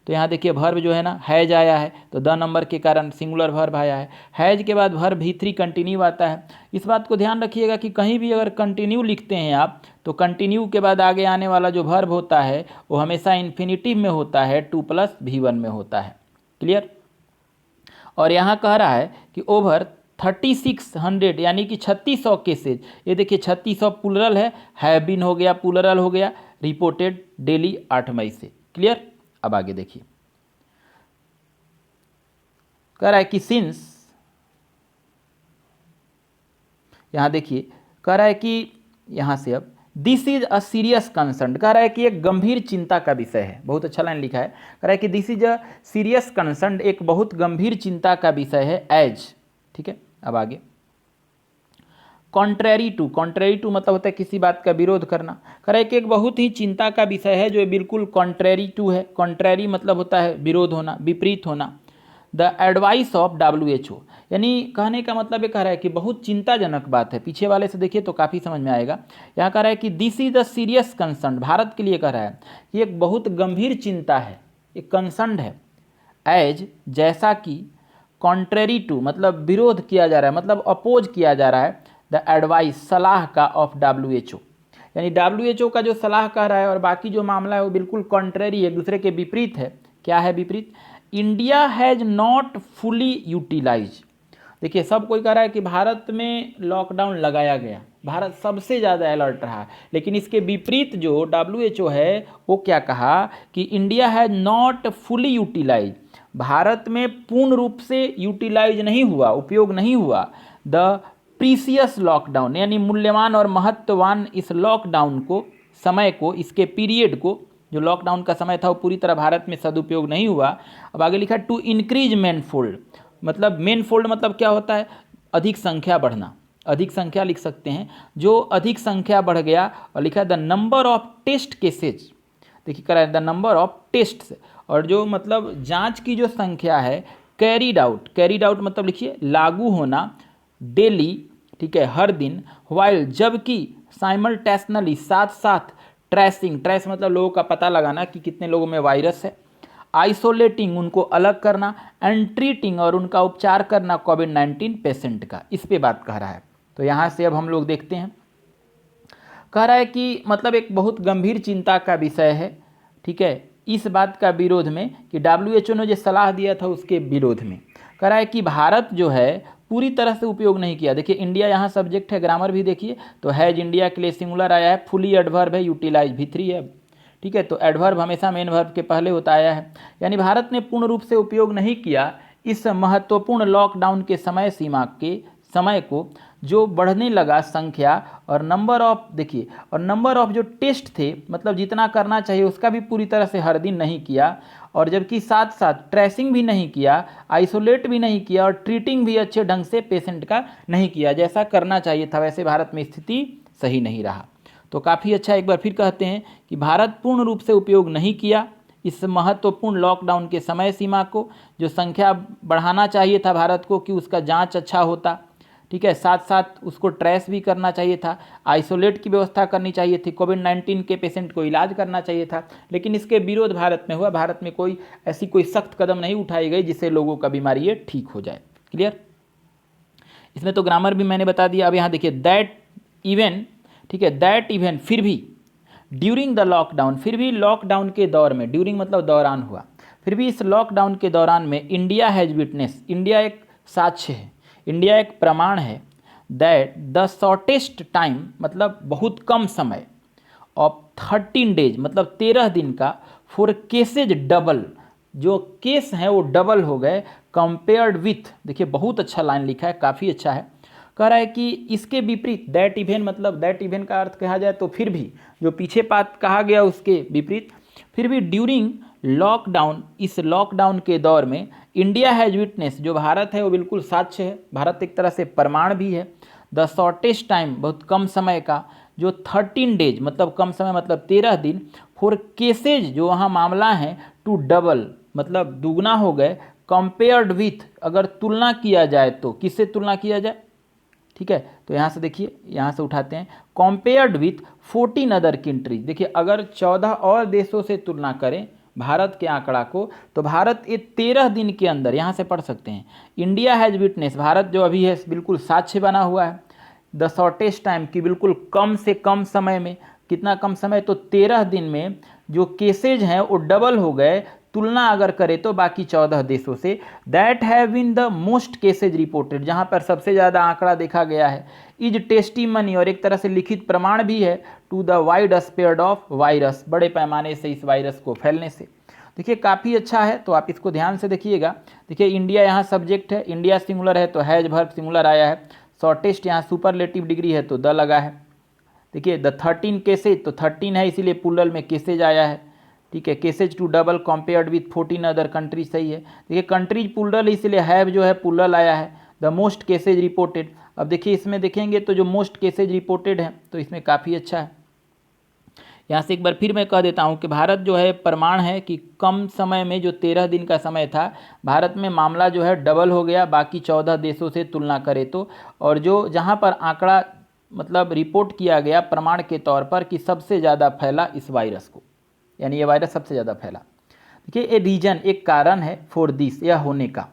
तो यहाँ देखिए वर्ब जो है ना हैज आया है, तो द नंबर के कारण सिंगुलर वर्ब आया है। हैज के बाद वर्ब V3 कंटिन्यू आता है। इस बात को ध्यान रखिएगा कि कहीं भी अगर कंटिन्यू लिखते हैं आप तो कंटिन्यू के बाद आगे आने वाला जो वर्ब होता है वो हमेशा इन्फिनिटिव में होता है, 2 + V1 में होता है। क्लियर? और यहाँ कह रहा है कि ओवर 3600 यानी कि 3600 केसेज, ये देखिए 3600 प्लूरल है, हैव बीन हो गया, प्लूरल हो गया, रिपोर्टेड डेली 8 मई से। क्लियर? अब आगे देखिए, कह रहा है कि सिंस, यहां देखिए कह रहा है कि यहां से अब this is a serious concern, कह रहा है कि एक गंभीर चिंता का विषय है। बहुत अच्छा लाइन लिखा है, कह रहा है कि this is a serious concern, एक बहुत गंभीर चिंता का विषय है, एज, ठीक है। अब आगे कॉन्ट्रेरी टू, कॉन्ट्रेरी टू मतलब होता है किसी बात का विरोध करना। कह रहा है कि एक बहुत ही चिंता का विषय है जो बिल्कुल कॉन्ट्रेरी टू है। कॉन्ट्रेरी मतलब होता है विरोध होना, विपरीत होना। द एडवाइस ऑफ WHO, यानी कहने का मतलब ये कह रहा है कि बहुत चिंताजनक बात है। पीछे वाले से देखिए तो काफ़ी समझ में आएगा। यहाँ कह रहा है कि this is the serious concern, Bharat के लिए कह रहा है कि एक बहुत गंभीर चिंता है, एक कंसर्न है, एज जैसा कि कॉन्ट्रेरी टू मतलब विरोध किया जा रहा है, मतलब अपोज किया जा रहा है, द एडवाइस सलाह का ऑफ WHO, यानी WHO का जो सलाह कह रहा है और बाकी जो मामला है वो बिल्कुल कॉन्ट्रेरी, एक दूसरे के विपरीत है। क्या है विपरीत? India has not fully utilise, देखिए सब कोई कह रहा है कि भारत में लॉकडाउन लगाया गया, भारत सबसे ज़्यादा अलर्ट रहा, लेकिन इसके विपरीत जो WHO है वो क्या कहा कि India has not fully utilise, Bharat में पूर्ण रूप से यूटिलाइज नहीं हुआ, उपयोग नहीं हुआ, द प्रीसियस लॉकडाउन, यानी मूल्यवान और महत्ववान इस लॉकडाउन को, समय को, इसके पीरियड को, जो लॉकडाउन का समय था वो पूरी तरह भारत में सदुपयोग नहीं हुआ। अब आगे लिखा टू इंक्रीज मैनफोल्ड, मतलब मैनफोल्ड मतलब क्या होता है? अधिक संख्या बढ़ना, अधिक संख्या लिख सकते हैं, जो अधिक संख्या बढ़ गया। और लिखा the number of test cases, देखिए कह रहा है द नंबर ऑफ टेस्ट, और जो मतलब जांच की जो संख्या है, कैरीड आउट, कैरीड आउट मतलब लिखिए लागू होना, डेली, ठीक है, हर दिन, वाइल जबकि, साइमल्टेनियसली साथ साथ, ट्रेसिंग, ट्रेस मतलब लोगों का पता लगाना कि कितने लोगों में वायरस है, आइसोलेटिंग उनको अलग करना, एंड ट्रीटिंग और उनका उपचार करना कोविड-19 पेशेंट का, इस पे बात कह रहा है। तो यहाँ से अब हम लोग देखते हैं, कह रहा है कि मतलब एक बहुत गंभीर चिंता का विषय है, ठीक है, इस बात का विरोध में कि WHO ने जो सलाह दिया था उसके विरोध में। कह रहा है कि भारत जो है पूरी तरह से उपयोग नहीं किया। देखिए इंडिया यहाँ सब्जेक्ट है, ग्रामर भी देखिए तो हैज इंडिया के लिए सिंगुलर आया है, फुली एडवर्ब है, यूटिलाइज V3 है, ठीक है। तो एडवर्ब हमेशा मेन वर्ब के पहले होता आया है, यानी भारत ने पूर्ण रूप से उपयोग नहीं किया इस महत्वपूर्ण लॉकडाउन के समय सीमा के समय को, जो बढ़ने लगा संख्या और नंबर ऑफ, देखिए, और नंबर ऑफ जो टेस्ट थे, मतलब जितना करना चाहिए उसका भी पूरी तरह से हर दिन नहीं किया, और जबकि साथ साथ ट्रेसिंग भी नहीं किया, आइसोलेट भी नहीं किया और ट्रीटिंग भी अच्छे ढंग से पेशेंट का नहीं किया, जैसा करना चाहिए था वैसे भारत में स्थिति सही नहीं रहा। तो काफ़ी अच्छा, एक बार फिर कहते हैं कि भारत पूर्ण रूप से उपयोग नहीं किया इस महत्वपूर्ण लॉकडाउन के समय सीमा को, जो संख्या बढ़ाना चाहिए था भारत को कि उसका जांच अच्छा होता, ठीक है, साथ साथ उसको ट्रेस भी करना चाहिए था, आइसोलेट की व्यवस्था करनी चाहिए थी, कोविड-19 के पेशेंट को इलाज करना चाहिए था, लेकिन इसके विरोध भारत में हुआ। भारत में कोई सख्त कदम नहीं उठाई गई जिससे लोगों का बीमारी ये ठीक हो जाए। क्लियर? इसमें तो ग्रामर भी मैंने बता दिया। अब यहाँ देखिए दैट इवन, ठीक है, दैट इवन, फिर भी ड्यूरिंग द लॉकडाउन, फिर भी लॉकडाउन के दौर में, ड्यूरिंग मतलब दौरान हुआ, फिर भी इस लॉकडाउन के दौरान में इंडिया हैज़ विटनेस, इंडिया एक साक्ष्य है, इंडिया एक प्रमाण है, दैट द शॉर्टेस्ट टाइम मतलब बहुत कम समय ऑफ 13 डेज मतलब 13 दिन का, फॉर केसेज डबल, जो केस हैं वो डबल हो गए, कंपेयर्ड विथ, देखिए बहुत अच्छा लाइन लिखा है, काफ़ी अच्छा है। कह रहा है कि इसके विपरीत, दैट इवन मतलब दैट इवन का अर्थ कहा जाए तो फिर भी, जो पीछे बात कहा गया उसके विपरीत, फिर भी ड्यूरिंग लॉकडाउन, इस लॉकडाउन के दौर में इंडिया हैज़ विटनेस, जो भारत है वो बिल्कुल साक्ष्य है, भारत एक तरह से प्रमाण भी है, द शॉर्टेस्ट टाइम बहुत कम समय का, जो 13 डेज मतलब कम समय मतलब 13 दिन, फॉर केसेज जो वहाँ मामला है, टू डबल मतलब दुगना हो गए, कंपेयर्ड विथ अगर तुलना किया जाए तो, किससे तुलना किया जाए, ठीक है, तो यहाँ से देखिए, यहाँ से उठाते हैं, कंपेयर्ड विथ 14 अदर कंट्रीज, देखिए अगर 14 और देशों से तुलना करें भारत के आंकड़ा को, तो भारत ये 13 दिन के अंदर, यहाँ से पढ़ सकते हैं, इंडिया हैज़ विटनेस, भारत जो अभी है बिल्कुल साक्ष्य बना हुआ है, द शॉर्टेस्ट टाइम की बिल्कुल कम से कम समय में, कितना कम समय, तो 13 दिन में जो केसेज हैं वो डबल हो गए, तुलना अगर करें तो बाकी 14 देशों से, that have been the most cases reported, जहाँ पर सबसे ज़्यादा आंकड़ा देखा गया है, इज टेस्टिमनी, और एक तरह से लिखित प्रमाण भी है, to the wide spread of virus, बड़े पैमाने से इस वायरस को फैलने से। देखिए काफ़ी अच्छा है, तो आप इसको ध्यान से देखिएगा। देखिए इंडिया यहाँ सब्जेक्ट है, इंडिया सिंगुलर है तो हैज वर्ब सिंगुलर आया है, शॉर्टेस्ट यहाँ सुपरलेटिव डिग्री है तो द लगा है। देखिए द 13 केसेज, तो 13 है इसीलिए प्लूरल में केसेज आया है, ठीक है, cases to double compared with 14 other countries, सही है। देखिए कंट्रीज प्लूरल इसलिए हैव जो है प्लूरल आया है, द मोस्ट केसेज रिपोर्टेड। अब देखिए इसमें देखेंगे तो जो मोस्ट केसेज रिपोर्टेड है तो इसमें काफ़ी अच्छा है। यहाँ से एक बार फिर मैं कह देता हूँ कि भारत जो है प्रमाण है कि कम समय में जो 13 दिन का समय था, भारत में मामला जो है डबल हो गया बाकी 14 देशों से तुलना करें तो, और जो जहाँ पर आंकड़ा मतलब रिपोर्ट किया गया प्रमाण के तौर पर कि सबसे ज़्यादा फैला इस वायरस को, यानी ये वायरस सबसे ज़्यादा फैला। देखिए ए रीजन एक कारण है, फॉर दिस यह होने का,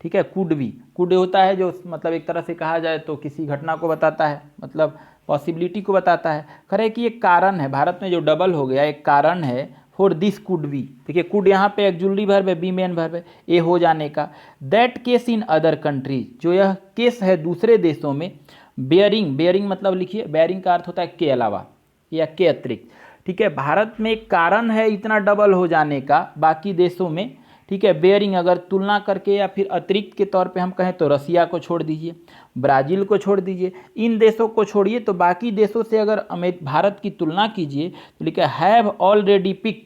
ठीक है, कुड भी, कुड होता है जो मतलब एक तरह से कहा जाए तो किसी घटना को बताता है, मतलब पॉसिबिलिटी को बताता है। खैर कि एक कारण है, भारत में जो डबल हो गया एक कारण है, फॉर दिस कुड बी, देखिए कुड यहाँ पे एक्जुलरी वर्ब है, बी मेन वर्ब है, ए हो जाने का, that case in other countries, जो यह केस है दूसरे देशों में, बेयरिंग, बेयरिंग मतलब लिखिए, बेयरिंग का अर्थ होता है के अलावा या के अतिरिक्त, ठीक है, भारत में एक कारण है इतना डबल हो जाने का बाकी देशों में, ठीक है, बेयरिंग अगर तुलना करके या फिर अतिरिक्त के तौर पे हम कहें तो रसिया को छोड़ दीजिए, ब्राज़ील को छोड़ दीजिए, इन देशों को छोड़िए, तो बाकी देशों से अगर भारत की तुलना कीजिए तो लिखा हैव ऑलरेडी पिक,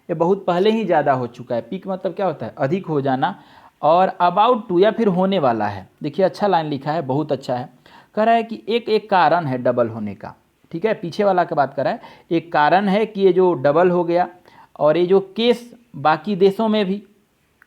ये बहुत पहले ही ज़्यादा हो चुका है, पिक मतलब क्या होता है अधिक हो जाना, और अबाउट टू या फिर होने वाला है। देखिए अच्छा लाइन लिखा है, बहुत अच्छा है। कह रहा है कि एक कारण है डबल होने का, ठीक है, पीछे वाला की बात कर रहा है, एक कारण है कि ये जो डबल हो गया, और ये जो केस बाकी देशों में भी,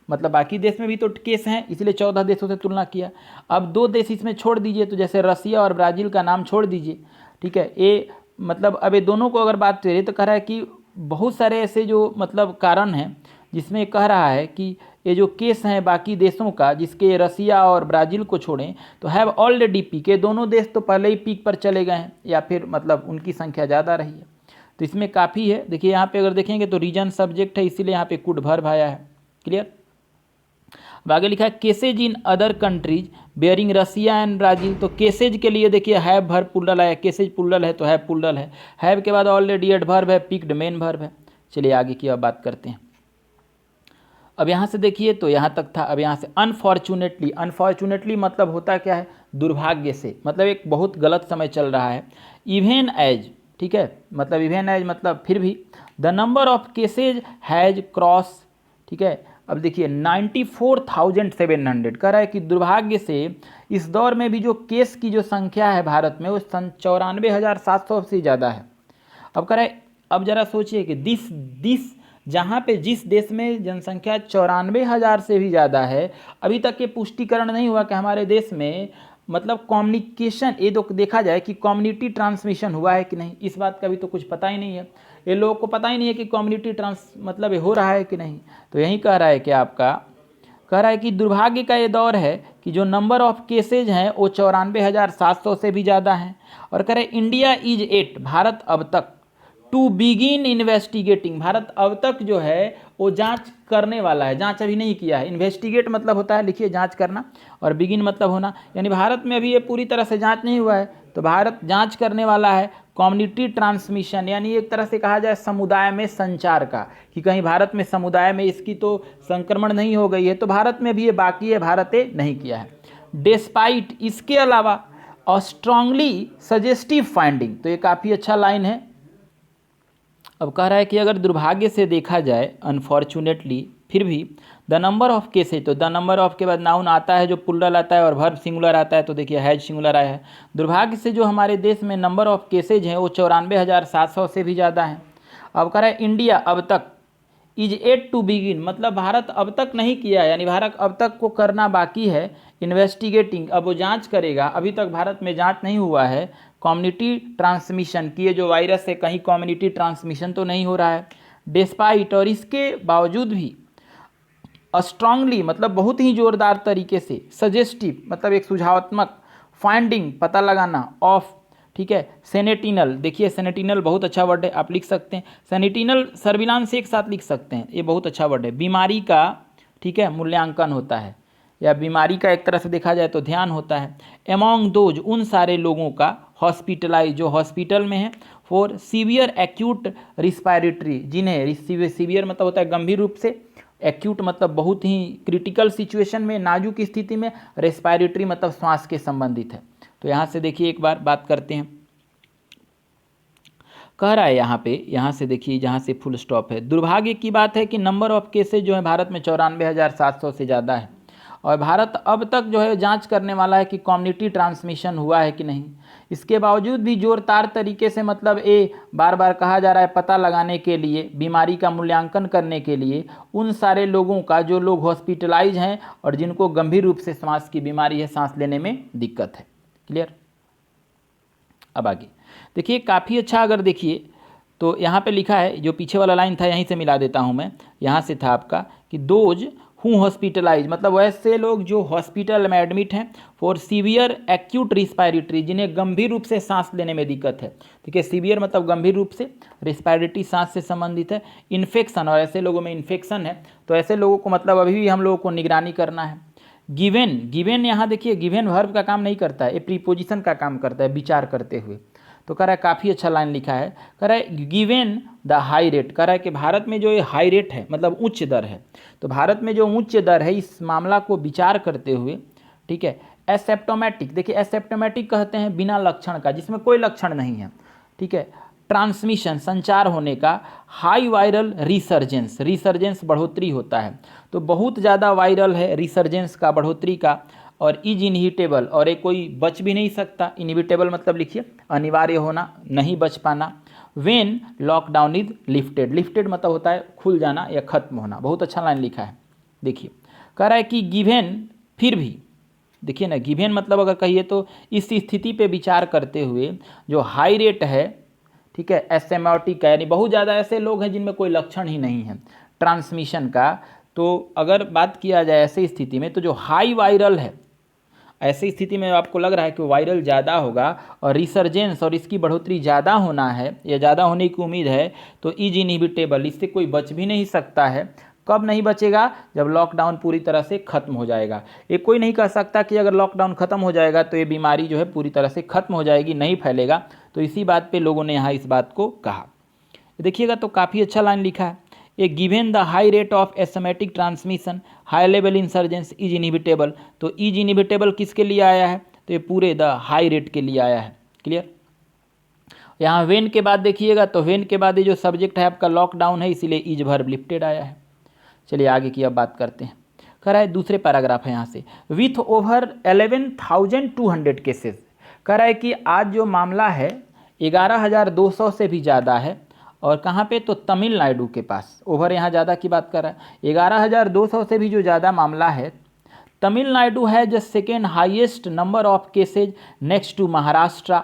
मतलब बाकी देश में भी तो केस हैं इसलिए 14 देशों से तुलना किया। अब 2 देश इसमें छोड़ दीजिए, तो जैसे रसिया और ब्राज़ील का नाम छोड़ दीजिए, ठीक है, ये मतलब अब ये दोनों को अगर बात करें तो कह रहा है कि बहुत सारे ऐसे जो मतलब कारण हैं जिसमें कह रहा है कि ये जो केस हैं बाकी देशों का, जिसके रसिया और ब्राज़ील को छोड़ें तो हैव ऑलरेडी पीक, ये दोनों देश तो पहले ही पीक पर चले गए हैं या फिर मतलब उनकी संख्या ज़्यादा रही है, तो इसमें काफ़ी है। देखिए यहाँ पे अगर देखेंगे तो रीजन सब्जेक्ट है इसीलिए यहाँ पे कुड वर्ब आया है। क्लियर? अब आगे लिखा है cases in other countries bearing Russia and Brazil, तो केसेज के लिए देखिए हैव वर्ब प्लूरल आया, केसेज प्लूरल है तो हैव प्लूरल है, हैव के बाद ऑलरेडी एडवर्ब है, पिक्ड मेन वर्ब है। चलिए आगे की अब बात करते हैं। अब यहाँ से देखिए तो यहाँ तक था, अब यहाँ से अनफॉर्चुनेटली, अनफॉर्चुनेटली मतलब होता क्या है, दुर्भाग्य से, मतलब एक बहुत गलत समय चल रहा है। इवेन एज, ठीक है, मतलब इवेन एज मतलब फिर भी, the number of cases has cross, ठीक है, अब देखिए 94,700 कह रहा है कि दुर्भाग्य से इस दौर में भी जो केस की जो संख्या है भारत में वो 94,700 से ज़्यादा है। अब कह रहा है, अब जरा सोचिए कि दिस जहाँ पे जिस देश में जनसंख्या 94,000 से भी ज़्यादा है, अभी तक ये पुष्टिकरण नहीं हुआ कि हमारे देश में मतलब कम्युनिकेशन, ये तो देखा जाए कि कम्युनिटी ट्रांसमिशन हुआ है कि नहीं, इस बात का भी तो कुछ पता ही नहीं है। ये लोगों को पता ही नहीं है कि कम्युनिटी मतलब हो रहा है कि नहीं। तो यही कह रहा है कि आपका कह रहा है कि दुर्भाग्य का ये दौर है कि जो नंबर ऑफ केसेज हैं वो 94,700 से भी ज़्यादा हैं। और कह रहे इंडिया इज एट, भारत अब तक, टू बिगिन इन्वेस्टिगेटिंग, भारत अब तक जो है वो जांच करने वाला है, जांच अभी नहीं किया है। इन्वेस्टिगेट मतलब होता है, लिखिए, जांच करना, और बिगिन मतलब होना, यानी भारत में अभी ये पूरी तरह से जांच नहीं हुआ है, तो भारत जांच करने वाला है कम्युनिटी ट्रांसमिशन, यानी एक तरह से कहा जाए समुदाय में संचार का, कि कहीं भारत में समुदाय में इसकी तो संक्रमण नहीं हो गई है, तो भारत में भी ये बाकी है, भारत ने नहीं किया है। डिस्पाइट, इसके अलावा, और स्ट्रांगली सजेस्टिव फाइंडिंग, तो ये काफ़ी अच्छा लाइन है। अब कह रहा है कि अगर दुर्भाग्य से देखा जाए, अनफॉर्चुनेटली, फिर भी द नंबर ऑफ केसेज, तो द नंबर ऑफ के बाद नाउन आता है जो प्लूरल आता है और वर्ब सिंगुलर आता है, तो देखिए हैज सिंगुलर आया है। दुर्भाग्य से जो हमारे देश में नंबर ऑफ केसेज हैं वो 94,700 से भी ज़्यादा हैं। अब कह रहा है इंडिया अब तक इज एट टू बिगिन, मतलब भारत अब तक नहीं किया है, यानी भारत अब तक को करना बाकी है इन्वेस्टिगेटिंग, अब वो जांच करेगा, अभी तक भारत में जांच नहीं हुआ है कम्युनिटी ट्रांसमिशन की, ये जो वायरस है कहीं कम्युनिटी ट्रांसमिशन तो नहीं हो रहा है। डिस्पाइट, और इसके बावजूद भी, स्ट्रांगली मतलब बहुत ही जोरदार तरीके से, सजेस्टिव मतलब एक सुझावात्मक, फाइंडिंग पता लगाना, ऑफ, ठीक है, सेनेटिनल, देखिए सेनेटिनल बहुत अच्छा वर्ड है, आप लिख सकते हैं, सेनेटिनल सर्विलांस एक साथ लिख सकते हैं, ये बहुत अच्छा वर्ड है। बीमारी का, ठीक है, मूल्यांकन होता है, या बीमारी का एक तरह से देखा जाए तो ध्यान होता है। एमॉन्ग दोज, उन सारे लोगों का, हॉस्पिटलाइज, जो हॉस्पिटल में है, फॉर सीवियर एक्यूट रिस्पायरेटरी, जिन्हें सीवियर मतलब होता है गंभीर रूप से, एक्यूट मतलब बहुत ही क्रिटिकल सिचुएशन में, नाजुक स्थिति में, रेस्पायरेटरी मतलब श्वास के संबंधित है। तो यहाँ से देखिए एक बार बात करते हैं, कह रहा है यहाँ से देखिए, जहाँ से फुल स्टॉप है, दुर्भाग्य की बात है कि नंबर ऑफ केसेज जो है भारत में 94,700 से ज़्यादा है, और भारत अब तक जो है जांच करने वाला है कि कम्युनिटी ट्रांसमिशन हुआ है कि नहीं। इसके बावजूद भी जोरदार तरीके से, मतलब ये बार बार कहा जा रहा है पता लगाने के लिए, बीमारी का मूल्यांकन करने के लिए, उन सारे लोगों का जो लोग हॉस्पिटलाइज हैं और जिनको गंभीर रूप से श्वास की बीमारी है, सांस लेने में दिक्कत है। क्लियर। अब आगे देखिए, काफ़ी अच्छा, अगर देखिए तो यहाँ पे लिखा है, जो पीछे वाला लाइन था यहीं से मिला देता हूँ मैं, यहाँ से था आपका कि दोज हूँ हॉस्पिटलाइज, मतलब वैसे लोग जो हॉस्पिटल में एडमिट हैं, फॉर सीवियर एक्यूट रिस्पायरेटरी, जिन्हें गंभीर रूप से सांस लेने में दिक्कत है, ठीक है, सीवियर मतलब गंभीर रूप से, रिस्पायरेटरी सांस से संबंधित है, इन्फेक्शन, और ऐसे लोगों में इन्फेक्शन है, तो ऐसे लोगों को मतलब अभी भी हम लोगों को निगरानी करना है। गिवेन, गिवेन यहाँ देखिए, गिवेन वर्ब का काम नहीं करता है, ये प्रीपोजिशन का काम करता है विचार करते हुए। तो कह रहा है काफ़ी अच्छा लाइन लिखा है, कह रहा है गिवेन द हाई रेट, कह रहा है कि भारत में जो ये हाई रेट है मतलब उच्च दर है, तो भारत में जो उच्च दर है, इस मामला को विचार करते हुए, ठीक है, एसेप्टोमेटिक, देखिए एसेप्टोमेटिक कहते हैं बिना लक्षण का, जिसमें कोई लक्षण नहीं है, ठीक है, ट्रांसमिशन संचार होने का, हाई वायरल रिसर्जेंस, रिसर्जेंस बढ़ोतरी होता है, तो बहुत ज़्यादा वायरल है, रिसर्जेंस का, बढ़ोतरी का, और इज इनहिटेबल, और ये कोई बच भी नहीं सकता, इनहिबिटेबल मतलब लिखिए अनिवार्य होना, नहीं बच पाना। When lockdown is lifted, lifted मतलब होता है खुल जाना या खत्म होना, बहुत अच्छा लाइन लिखा है। देखिए कह रहा है कि गिवेन, फिर भी देखिए ना, गिवेन मतलब अगर कहिए तो इस स्थिति पे विचार करते हुए जो हाई रेट है, ठीक है, एसिम्प्टोमेटिक है, यानी बहुत ज़्यादा ऐसे लोग हैं जिनमें कोई लक्षण ही नहीं है ट्रांसमिशन का, तो अगर बात किया जाए ऐसी स्थिति में, तो जो हाई वायरल है, ऐसी स्थिति में आपको लग रहा है कि वायरल ज़्यादा होगा और रिसर्जेंस और इसकी बढ़ोतरी ज़्यादा होना है या ज़्यादा होने की उम्मीद है, तो इज इनहिबिटेबल, इससे कोई बच भी नहीं सकता है। कब नहीं बचेगा? जब लॉकडाउन पूरी तरह से खत्म हो जाएगा। ये कोई नहीं कह सकता कि अगर लॉकडाउन खत्म हो जाएगा तो ये बीमारी जो है पूरी तरह से खत्म हो जाएगी, नहीं फैलेगा। तो इसी बात पे लोगों ने यहाँ इस बात को कहा। देखिएगा तो काफ़ी अच्छा लाइन लिखा है, a given the high rate of asymptomatic transmission high level insurgence is inhibitable. तो इज इनहिबिटेबल किसके लिए आया है? तो ये पूरे द हाई रेट के लिए आया है। क्लियर। यहाँ वेन के बाद देखिएगा तो वेन के बाद ये जो सब्जेक्ट है आपका लॉकडाउन है, इसीलिए इज वर्ब लिफ्टेड आया है। चलिए आगे की अब बात करते हैं। कह रहा है दूसरे पैराग्राफ है यहाँ से, विथ ओवर 11,200 केसेज। कह रहा है कि आज जो मामला है 11,200 से भी ज़्यादा है और कहाँ पे, तो तमिलनाडु के पास। ओवर यहाँ ज़्यादा की बात कर रहा है। 11,200 से भी जो ज़्यादा मामला है, तमिलनाडु है जो second highest number of cases next to Maharashtra,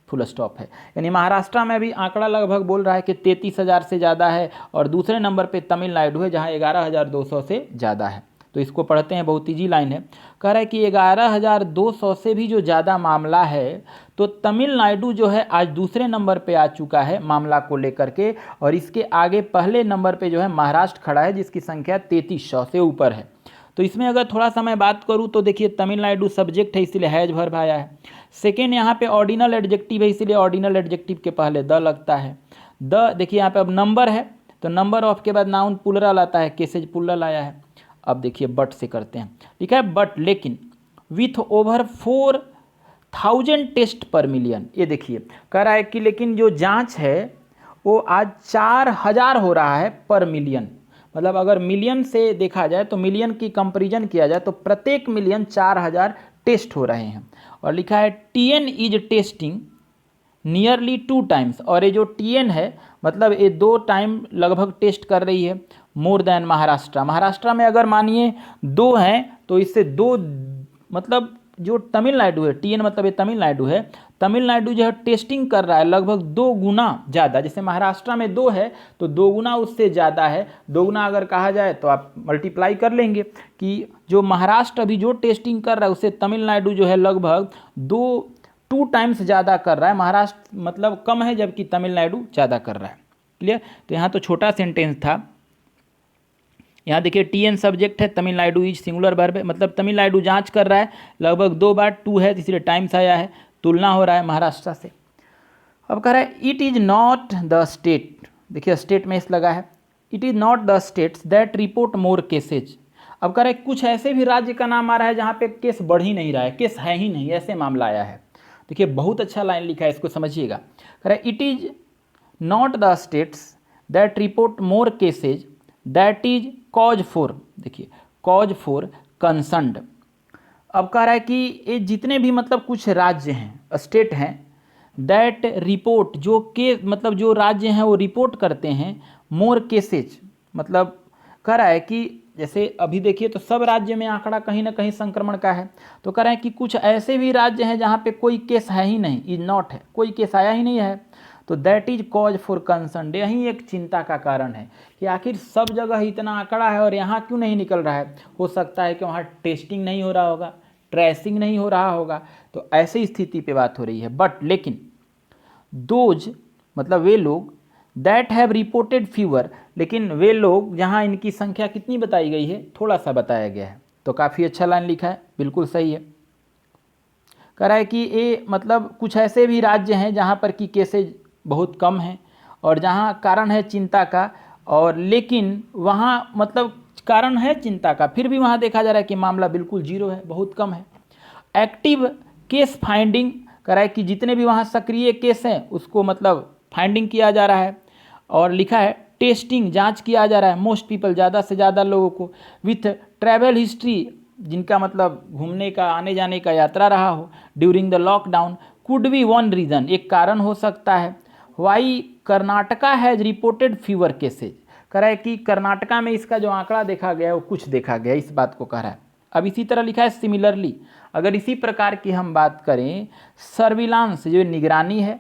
full stop है। यानी महाराष्ट्र में भी आंकड़ा लगभग बोल रहा है कि 33,000 से ज़्यादा है, और दूसरे नंबर पे तमिलनाडु है जहाँ 11,200 से ज़्यादा है। तो इसको पढ़ते हैं, बहुत ईजी लाइन है। कह रहा है कि 11,200 से भी जो ज़्यादा मामला है, तो तमिलनाडु जो है आज दूसरे नंबर पे आ चुका है मामला को लेकर के, और इसके आगे पहले नंबर पे जो है महाराष्ट्र खड़ा है जिसकी संख्या 3300 से ऊपर है। तो इसमें अगर थोड़ा सा मैं बात करूँ तो देखिए, तमिलनाडु सब्जेक्ट है इसीलिए हैज वर्ब आया है। सेकेंड यहाँ पे ऑर्डिनल एडजेक्टिव है इसीलिए ऑर्डिनल एडजेक्टिव के पहले द लगता है। द देखिए यहाँ पे अब नंबर है तो नंबर ऑफ के बाद नाउन प्लुरल आता है, केसेज प्लुरल आया है। अब देखिए बट से करते हैं, लिखा है बट लेकिन विथ ओवर 4,000 टेस्ट पर मिलियन। ये देखिए कह रहा है कि लेकिन जो जांच है वो आज 4,000 हो रहा है पर मिलियन। मतलब अगर मिलियन से देखा जाए तो मिलियन की कंपैरिजन किया जाए तो प्रत्येक मिलियन 4,000 टेस्ट हो रहे हैं। और लिखा है TN is testing nearly 2 times, और ये जो TN है मतलब ये 2 टाइम लगभग टेस्ट कर रही है मोर देन महाराष्ट्र। महाराष्ट्र में अगर मानिए 2 हैं तो इससे 2 मतलब जो तमिलनाडु है, TN मतलब ये तमिलनाडु है, तमिलनाडु जो है टेस्टिंग कर रहा है लगभग 2 गुना ज़्यादा। जैसे महाराष्ट्र में 2 है तो 2 गुना उससे ज़्यादा है। 2 गुना अगर कहा जाए तो आप मल्टीप्लाई कर लेंगे कि जो महाराष्ट्र अभी जो टेस्टिंग कर रहा है उससे तमिलनाडु जो है लगभग 2 टाइम्स ज़्यादा कर रहा है। महाराष्ट्र मतलब कम है जबकि तमिलनाडु ज़्यादा कर रहा है। क्लियर। तो यहाँ तो छोटा सेंटेंस था। यहाँ देखिए TN सब्जेक्ट है, तमिलनाडु इज सिंगुलर वर्ब है, मतलब तमिलनाडु जांच कर रहा है लगभग 2 बार, 2 है इसलिए टाइम्स आया है, तुलना हो रहा है महाराष्ट्र से। अब कह रहा है it is not the state, देखिए स्टेट में इस लगा है, it is not the states that report more cases. अब कह रहा है कुछ ऐसे भी राज्य का नाम आ रहा है जहाँ पे केस बढ़ ही नहीं रहा है, केस है ही नहीं, ऐसे मामला आया है। देखिए बहुत अच्छा लाइन लिखा है, इसको समझिएगा। कह रहा है it is not the states that report more cases that is cause for, देखिए कॉज फॉर कंसर्न्ड। अब कह रहा है कि ये जितने भी मतलब कुछ राज्य हैं, स्टेट हैं, दैट रिपोर्ट जो के मतलब जो राज्य हैं वो रिपोर्ट करते हैं मोर केसेज, मतलब कह रहा है कि जैसे अभी देखिए तो सब राज्य में आंकड़ा कहीं ना कहीं संक्रमण का है। तो कह रहे हैं कि कुछ ऐसे भी राज्य हैं जहाँ पे कोई केस है ही नहीं, इज नॉट है, कोई केस आया ही नहीं है, तो that is cause for concern. यही एक चिंता का कारण है कि आखिर सब जगह इतना आंकड़ा है और यहाँ क्यों नहीं निकल रहा है। हो सकता है कि वहाँ टेस्टिंग नहीं हो रहा होगा, ट्रेसिंग नहीं हो रहा होगा, तो ऐसी स्थिति पे बात हो रही है। बट लेकिन दोज मतलब वे लोग दैट हैव रिपोर्टेड फीवर, लेकिन वे लोग जहाँ इनकी संख्या कितनी बताई गई है, थोड़ा सा बताया गया है। तो काफ़ी अच्छा लाइन लिखा है, बिल्कुल सही है। कह रहा है कि ये मतलब कुछ ऐसे भी राज्य हैं जहाँ पर कि केसेज बहुत कम हैं और जहाँ कारण है चिंता का, और लेकिन वहाँ मतलब कारण है चिंता का फिर भी वहाँ देखा जा रहा है कि मामला बिल्कुल 0 है, बहुत कम है। एक्टिव केस फाइंडिंग, कह रहा है कि जितने भी वहाँ सक्रिय केस हैं उसको मतलब फाइंडिंग किया जा रहा है। और लिखा है टेस्टिंग जांच किया जा रहा है मोस्ट पीपल, ज़्यादा से ज़्यादा लोगों को, विथ ट्रैवल हिस्ट्री जिनका मतलब घूमने का आने जाने का यात्रा रहा हो during the lockdown, could be one reason, एक कारण हो सकता है। Why Karnataka has reported fever cases, कह रहा है कि कर्नाटका में इसका जो आंकड़ा देखा गया है वो कुछ देखा गया, इस बात को कह रहा है। अब इसी तरह लिखा है सिमिलरली, अगर इसी प्रकार की हम बात करें, सर्विलांस जो निगरानी है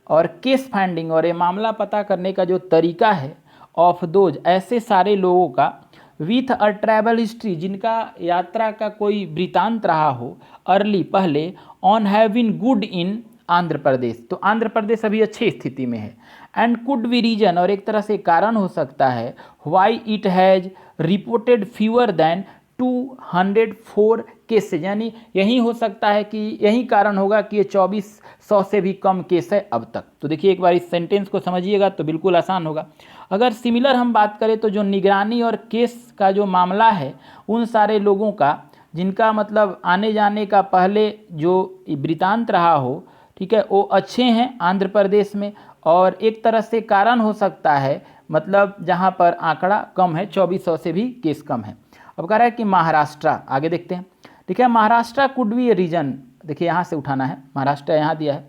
और केस फाइंडिंग और ये मामला पता करने का जो तरीका है, ऑफ दोज ऐसे सारे लोगों का, विथ अ ट्रैवल हिस्ट्री जिनका यात्रा का कोई वृतांत रहा हो, अर्ली पहले, on have been good in Andhra Pradesh, तो आंध्र प्रदेश अभी अच्छी स्थिति में है। एंड कुड बी रीजन, और एक तरह से कारण हो सकता है, why it has reported fewer than 204 cases, यानी यही हो सकता है कि यही कारण होगा कि ये 2400 से भी कम केस है अब तक। तो देखिए एक बार इस सेंटेंस को समझिएगा तो बिल्कुल आसान होगा। अगर सिमिलर हम बात करें तो जो निगरानी और केस का जो मामला है उन सारे लोगों का जिनका मतलब आने जाने का पहले जो वृतांत रहा हो, ठीक है, वो अच्छे हैं आंध्र प्रदेश में, और एक तरह से कारण हो सकता है मतलब जहाँ पर आंकड़ा कम है, 2400 से भी केस कम है। अब कह रहा है कि महाराष्ट्र, आगे देखते हैं। देखिए Maharashtra could be a region, देखिए यहाँ से उठाना है, महाराष्ट्र यहाँ दिया है।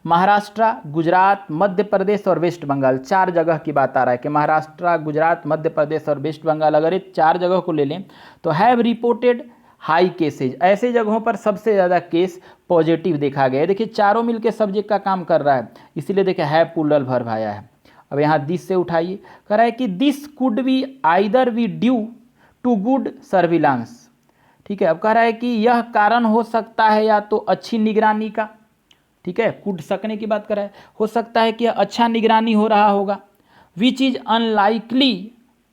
महाराष्ट्र, गुजरात, मध्य प्रदेश और वेस्ट बंगाल, 4 जगह की बात आ रहा है कि महाराष्ट्र, गुजरात, मध्य प्रदेश और वेस्ट बंगाल, अगर ये 4 जगह को ले लें तो हैव रिपोर्टेड हाई केसेज, ऐसे जगहों पर सबसे ज़्यादा केस पॉजिटिव देखा गया है। देखिए चारों मिलके सब्जेक्ट का काम कर रहा है, इसीलिए देखिए है प्लूरल वर्ब आया है। अब यहाँ दिस से उठाइए, कह रहा है कि this could be either be due to good surveillance, ठीक है। अब कह रहा है कि यह कारण हो सकता है या तो अच्छी निगरानी का, ठीक है, कुड सकने की बात कर रहा है, हो सकता है कि अच्छा निगरानी हो रहा होगा, विच इज अनलाइकली,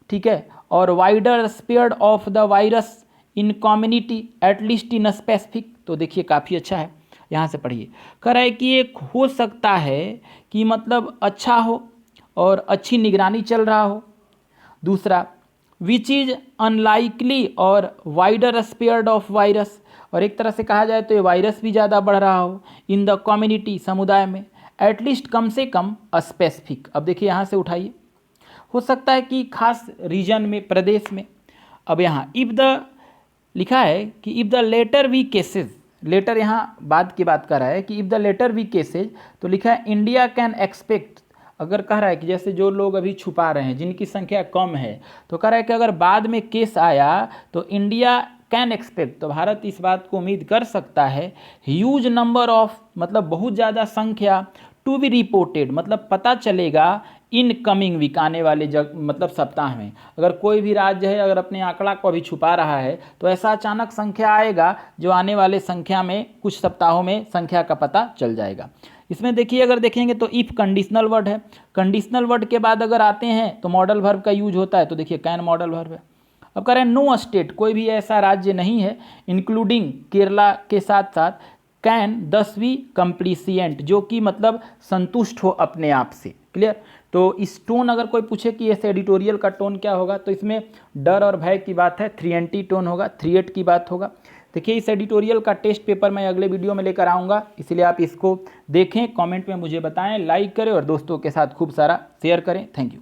ठीक है, और wider spread of the virus in community at least in specific, तो देखिए काफ़ी अच्छा है, यहाँ से पढ़िए। कह रहा है कि ये हो सकता है कि मतलब अच्छा हो और अच्छी निगरानी चल रहा हो। दूसरा, विच इज अनलाइकली और वाइडर स्प्रेड ऑफ वायरस, और एक तरह से कहा जाए तो ये वायरस भी ज़्यादा बढ़ रहा हो इन द कम्युनिटी, समुदाय में, एटलीस्ट कम से कम स्पेसिफिक। अब देखिए यहाँ से उठाइए, हो सकता है कि खास रीजन में, प्रदेश में। अब यहाँ इफ़ द लिखा है कि if the later we cases, later यहाँ बाद की बात कर रहा है कि if the later we cases, तो लिखा है इंडिया कैन एक्सपेक्ट, अगर कह रहा है कि जैसे जो लोग अभी छुपा रहे हैं जिनकी संख्या कम है, तो कह रहा है कि अगर बाद में केस आया तो इंडिया कैन एक्सपेक्ट, तो भारत इस बात को उम्मीद कर सकता है, ह्यूज नंबर ऑफ, मतलब बहुत ज़्यादा संख्या, टू बी रिपोर्टेड, मतलब पता चलेगा इन कमिंग वीक, आने वाले मतलब सप्ताह में। अगर कोई भी राज्य है अगर अपने आंकड़ा को अभी छुपा रहा है तो ऐसा अचानक संख्या आएगा जो आने वाले संख्या में कुछ सप्ताहों में संख्या का पता चल जाएगा। इसमें देखिए अगर देखेंगे तो इफ़ कंडीशनल वर्ड है, कंडीशनल वर्ड के बाद अगर आते हैं तो मॉडल वर्ब का यूज होता है, तो देखिए कैन मॉडल वर्ब है। अब कह रहे हैं नो स्टेट, कोई भी ऐसा राज्य नहीं है, इंक्लूडिंग केरला के साथ साथ, कैन 10वीं कंप्लीसिएंट, जो कि मतलब संतुष्ट हो अपने आप से। क्लियर। तो इस टोन अगर कोई पूछे कि इस एडिटोरियल का टोन क्या होगा, तो इसमें डर और भय की बात है, 3NT टोन होगा, 3/8 की बात होगा। देखिए इस एडिटोरियल का टेस्ट पेपर मैं अगले वीडियो में लेकर आऊँगा, इसलिए आप इसको देखें, कमेंट में मुझे बताएं, लाइक करें और दोस्तों के साथ खूब सारा शेयर करें। Thank you.